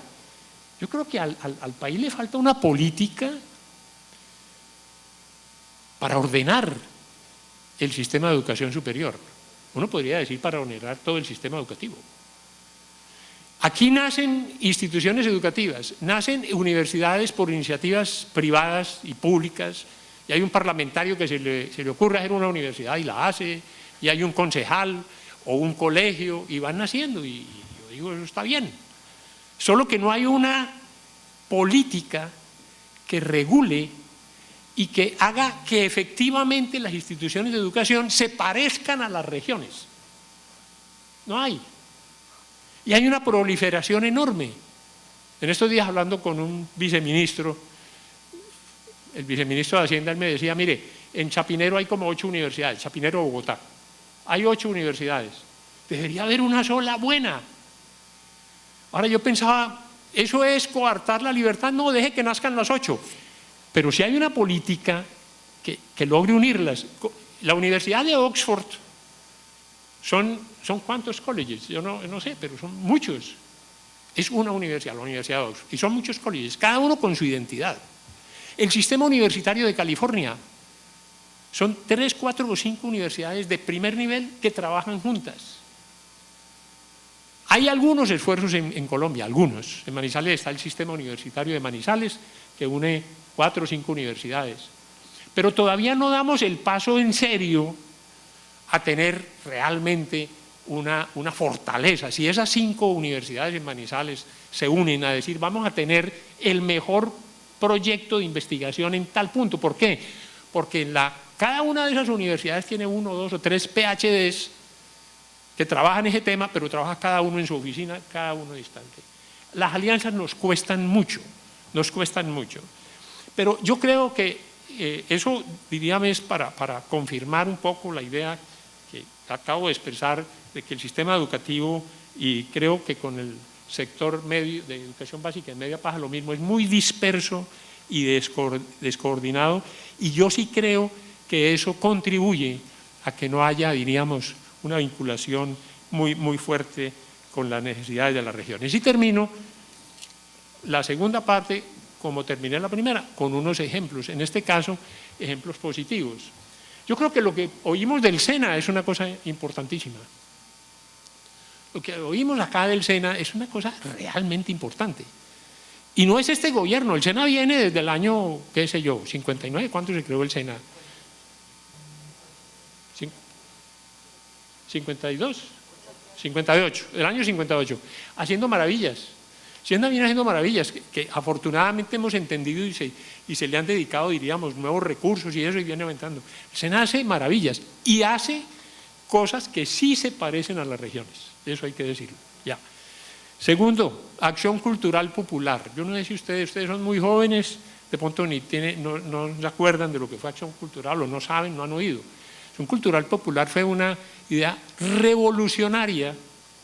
yo creo que al país le falta una política para ordenar el sistema de educación superior. Uno podría decir para ordenar todo el sistema educativo. Aquí nacen instituciones educativas, nacen universidades por iniciativas privadas y públicas, y hay un parlamentario que se le ocurre hacer una universidad y la hace, y hay un concejal o un colegio, y van naciendo, y yo digo, eso está bien. Solo que no hay una política que regule y que haga que efectivamente las instituciones de educación se parezcan a las regiones. No hay. Y hay una proliferación enorme. En estos días, hablando con un viceministro, el viceministro de Hacienda, él me decía, mire, en Chapinero hay como 8 universidades, Chapinero, Bogotá. Hay 8 universidades. Debería haber una sola buena. Ahora yo pensaba, ¿eso es coartar la libertad? No, deje que nazcan las 8. Pero si hay una política que logre unirlas. La Universidad de Oxford son ¿cuántos colleges? Yo no sé, pero son muchos. Es una universidad, la Universidad de Oxford. Y son muchos colleges, cada uno con su identidad. El sistema universitario de California son 3, 4 o 5 universidades de primer nivel que trabajan juntas. Hay algunos esfuerzos en Colombia, algunos. En Manizales está el sistema universitario de Manizales, que une 4 o 5 universidades. Pero todavía no damos el paso en serio a tener realmente una fortaleza. Si esas 5 universidades en Manizales se unen a decir, vamos a tener el mejor proyecto de investigación en tal punto. ¿Por qué? Porque cada una de esas universidades tiene 1, 2 o 3 PhDs que trabajan ese tema, pero trabaja cada uno en su oficina, cada uno distante. Las alianzas nos cuestan mucho, Pero yo creo que eso, diríamos, es para confirmar un poco la idea que acabo de expresar de que el sistema educativo, y creo que con el sector medio de educación básica y media pasa lo mismo, es muy disperso y descoordinado, y yo sí creo que eso contribuye a que no haya, diríamos, una vinculación muy fuerte con las necesidades de las regiones. Y termino la segunda parte, como terminé la primera, con unos ejemplos, en este caso, ejemplos positivos. Yo creo que lo que oímos del SENA es una cosa importantísima. Lo que oímos acá del SENA es una cosa realmente importante. Y no es este gobierno, el SENA viene desde el año, qué sé yo, 59, ¿cuánto se creó el SENA? 52, 58, el año 58, haciendo maravillas. SENA viene haciendo maravillas que afortunadamente hemos entendido y se le han dedicado, diríamos, nuevos recursos y eso, y viene aumentando. SENA hace maravillas y hace cosas que sí se parecen a las regiones, eso hay que decirlo. Ya. Segundo, acción cultural popular. Yo no sé si ustedes son muy jóvenes, de pronto no se acuerdan de lo que fue acción cultural o no saben, no han oído. Acción cultural popular fue una idea revolucionaria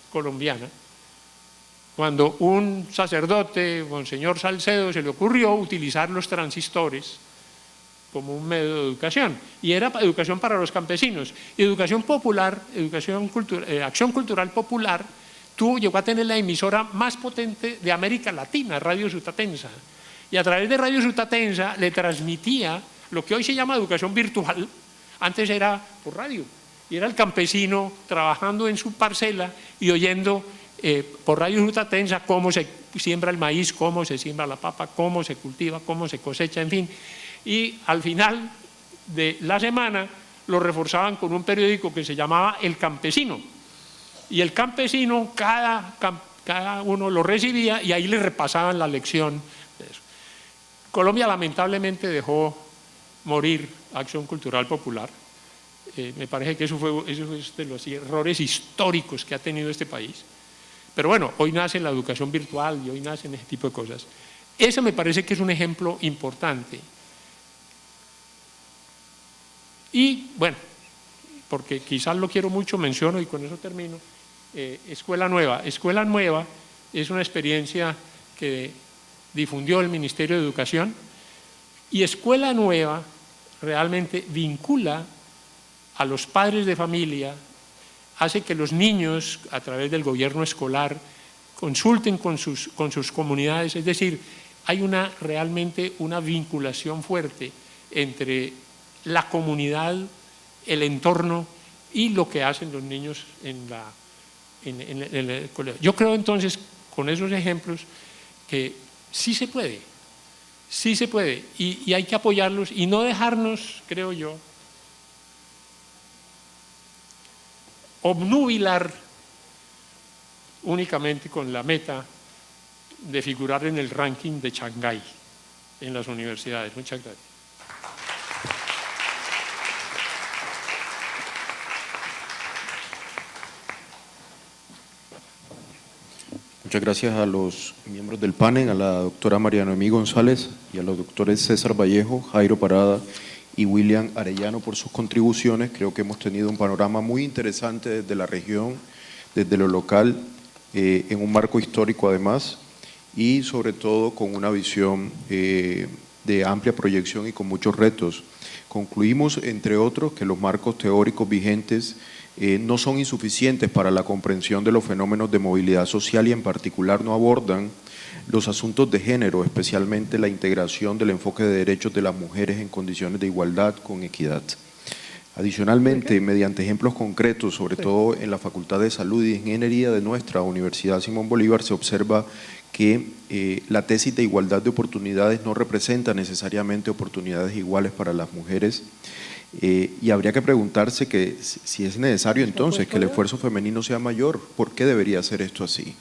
colombiana, cuando un sacerdote, Monseñor Salcedo, se le ocurrió utilizar los transistores como un medio de educación, y era educación para los campesinos. Y educación popular, acción cultural popular, llegó a tener la emisora más potente de América Latina, Radio Sutatensa, y a través de Radio Sutatensa le transmitía lo que hoy se llama educación virtual, antes era por radio, y era el campesino trabajando en su parcela y oyendo por Radio Fruta Tensa cómo se siembra el maíz, cómo se siembra la papa, cómo se cultiva, cómo se cosecha, en fin. Y al final de la semana lo reforzaban con un periódico que se llamaba El Campesino. Y El Campesino, cada uno lo recibía y ahí le repasaban la lección de eso. Colombia lamentablemente dejó morir Acción Cultural Popular. Me parece que eso es de los errores históricos que ha tenido este país. Pero bueno, hoy nace la educación virtual y hoy nacen ese tipo de cosas. Ese me parece que es un ejemplo importante. Y bueno, porque quizás lo quiero mucho, menciono y con eso termino, Escuela Nueva. Escuela Nueva es una experiencia que difundió el Ministerio de Educación y Escuela Nueva realmente vincula a los padres de familia, hace que los niños a través del gobierno escolar consulten con sus comunidades, es decir, hay realmente una vinculación fuerte entre la comunidad, el entorno y lo que hacen los niños en el colegio. Yo creo entonces, con esos ejemplos, que sí se puede, y hay que apoyarlos y no dejarnos, creo yo, obnubilar únicamente con la meta de figurar en el ranking de Shanghái en las universidades. Muchas gracias. Muchas gracias a los miembros del panel, a la doctora María Noemí González y a los doctores César Vallejo, Jairo Parada y William Arellano por sus contribuciones. Creo que hemos tenido un panorama muy interesante desde la región, desde lo local, en un marco histórico además, y sobre todo con una visión de amplia proyección y con muchos retos. Concluimos, entre otros, que los marcos teóricos vigentes no son insuficientes para la comprensión de los fenómenos de movilidad social y en particular no abordan los asuntos de género, especialmente la integración del enfoque de derechos de las mujeres en condiciones de igualdad con equidad. Adicionalmente, mediante ejemplos concretos, sobre todo en la Facultad de Salud y Ingeniería de nuestra Universidad Simón Bolívar, se observa que la tesis de igualdad de oportunidades no representa necesariamente oportunidades iguales para las mujeres, y habría que preguntarse que si es necesario entonces que el esfuerzo femenino sea mayor, ¿por qué debería ser esto así?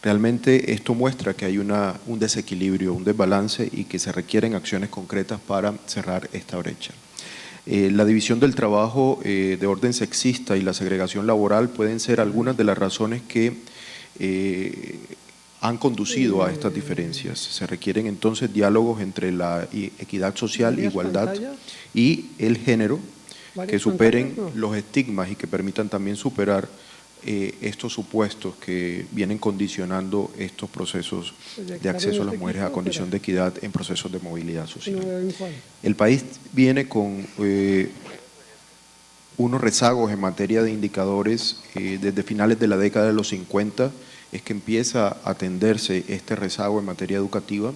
Realmente esto muestra que hay un desequilibrio, un desbalance y que se requieren acciones concretas para cerrar esta brecha. La división del trabajo de orden sexista y la segregación laboral pueden ser algunas de las razones que han conducido a estas diferencias. Se requieren entonces diálogos entre la equidad social, igualdad y el género que superen los estigmas y que permitan también superar estos supuestos que vienen condicionando estos procesos de acceso a las mujeres a condición de equidad en procesos de movilidad social. El país viene con unos rezagos en materia de indicadores desde finales de la década de los 50, es que empieza a atenderse este rezago en materia educativa,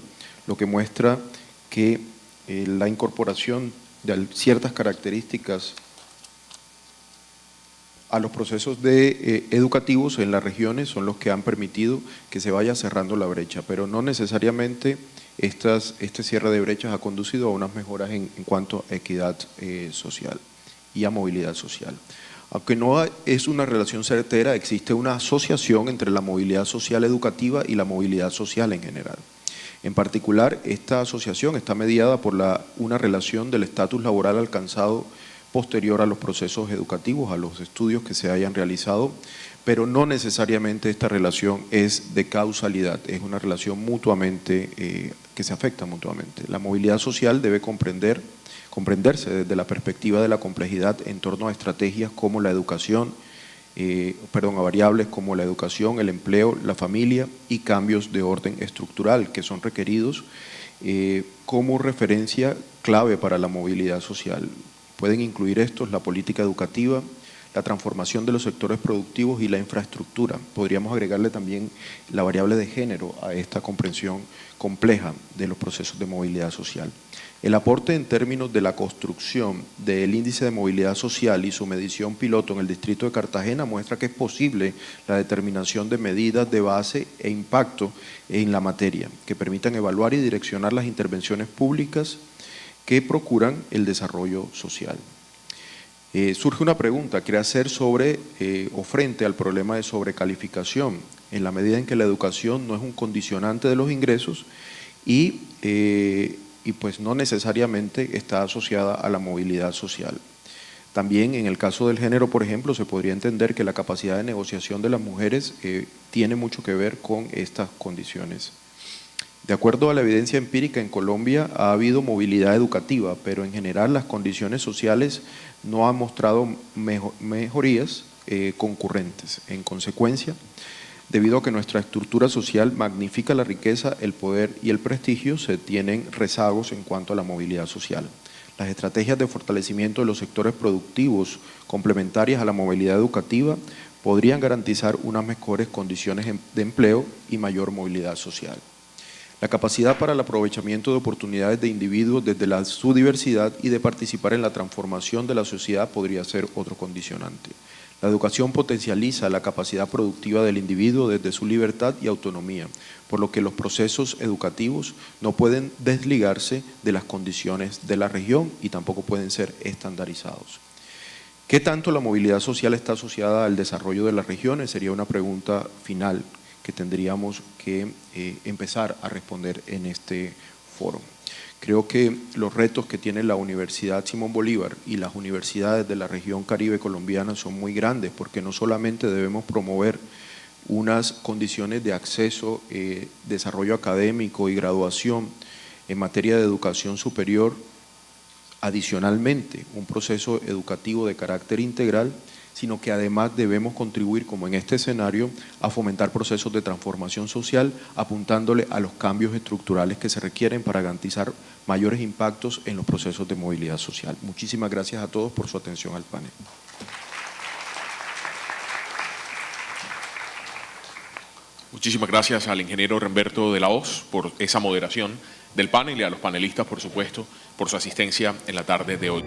lo que muestra que la incorporación de ciertas características a los procesos educativos en las regiones son los que han permitido que se vaya cerrando la brecha, pero no necesariamente este cierre de brechas ha conducido a unas mejoras en cuanto a equidad social y a movilidad social. Aunque no es una relación certera, existe una asociación entre la movilidad social educativa y la movilidad social en general. En particular, esta asociación está mediada por una relación del estatus laboral alcanzado posterior a los procesos educativos, a los estudios que se hayan realizado, pero no necesariamente esta relación es de causalidad, es una relación mutuamente, que se afecta mutuamente. La movilidad social debe comprenderse desde la perspectiva de la complejidad en torno a estrategias como la educación, a variables como la educación, el empleo, la familia y cambios de orden estructural que son requeridos como referencia clave para la movilidad social. Pueden incluir estos la política educativa, la transformación de los sectores productivos y la infraestructura. Podríamos agregarle también la variable de género a esta comprensión compleja de los procesos de movilidad social. El aporte en términos de la construcción del índice de movilidad social y su medición piloto en el distrito de Cartagena muestra que es posible la determinación de medidas de base e impacto en la materia, que permitan evaluar y direccionar las intervenciones públicas que procuran el desarrollo social. Surge una pregunta, ¿qué hacer sobre o frente al problema de sobrecalificación, en la medida en que la educación no es un condicionante de los ingresos y pues no necesariamente está asociada a la movilidad social? También en el caso del género, por ejemplo, se podría entender que la capacidad de negociación de las mujeres tiene mucho que ver con estas condiciones. De acuerdo a la evidencia empírica, en Colombia ha habido movilidad educativa, pero en general las condiciones sociales no han mostrado mejorías concurrentes. En consecuencia, debido a que nuestra estructura social magnifica la riqueza, el poder y el prestigio, se tienen rezagos en cuanto a la movilidad social. Las estrategias de fortalecimiento de los sectores productivos complementarias a la movilidad educativa podrían garantizar unas mejores condiciones de empleo y mayor movilidad social. La capacidad para el aprovechamiento de oportunidades de individuos desde su diversidad y de participar en la transformación de la sociedad podría ser otro condicionante. La educación potencializa la capacidad productiva del individuo desde su libertad y autonomía, por lo que los procesos educativos no pueden desligarse de las condiciones de la región y tampoco pueden ser estandarizados. ¿Qué tanto la movilidad social está asociada al desarrollo de las regiones? Sería una pregunta final que tendríamos que empezar a responder en este foro. Creo que los retos que tiene la Universidad Simón Bolívar y las universidades de la región Caribe colombiana son muy grandes, porque no solamente debemos promover unas condiciones de acceso, desarrollo académico y graduación en materia de educación superior, adicionalmente un proceso educativo de carácter integral, sino que además debemos contribuir, como en este escenario, a fomentar procesos de transformación social, apuntándole a los cambios estructurales que se requieren para garantizar mayores impactos en los procesos de movilidad social. Muchísimas gracias a todos por su atención al panel. Muchísimas gracias al ingeniero Remberto de la Hoz por esa moderación del panel y a los panelistas, por supuesto, por su asistencia en la tarde de hoy.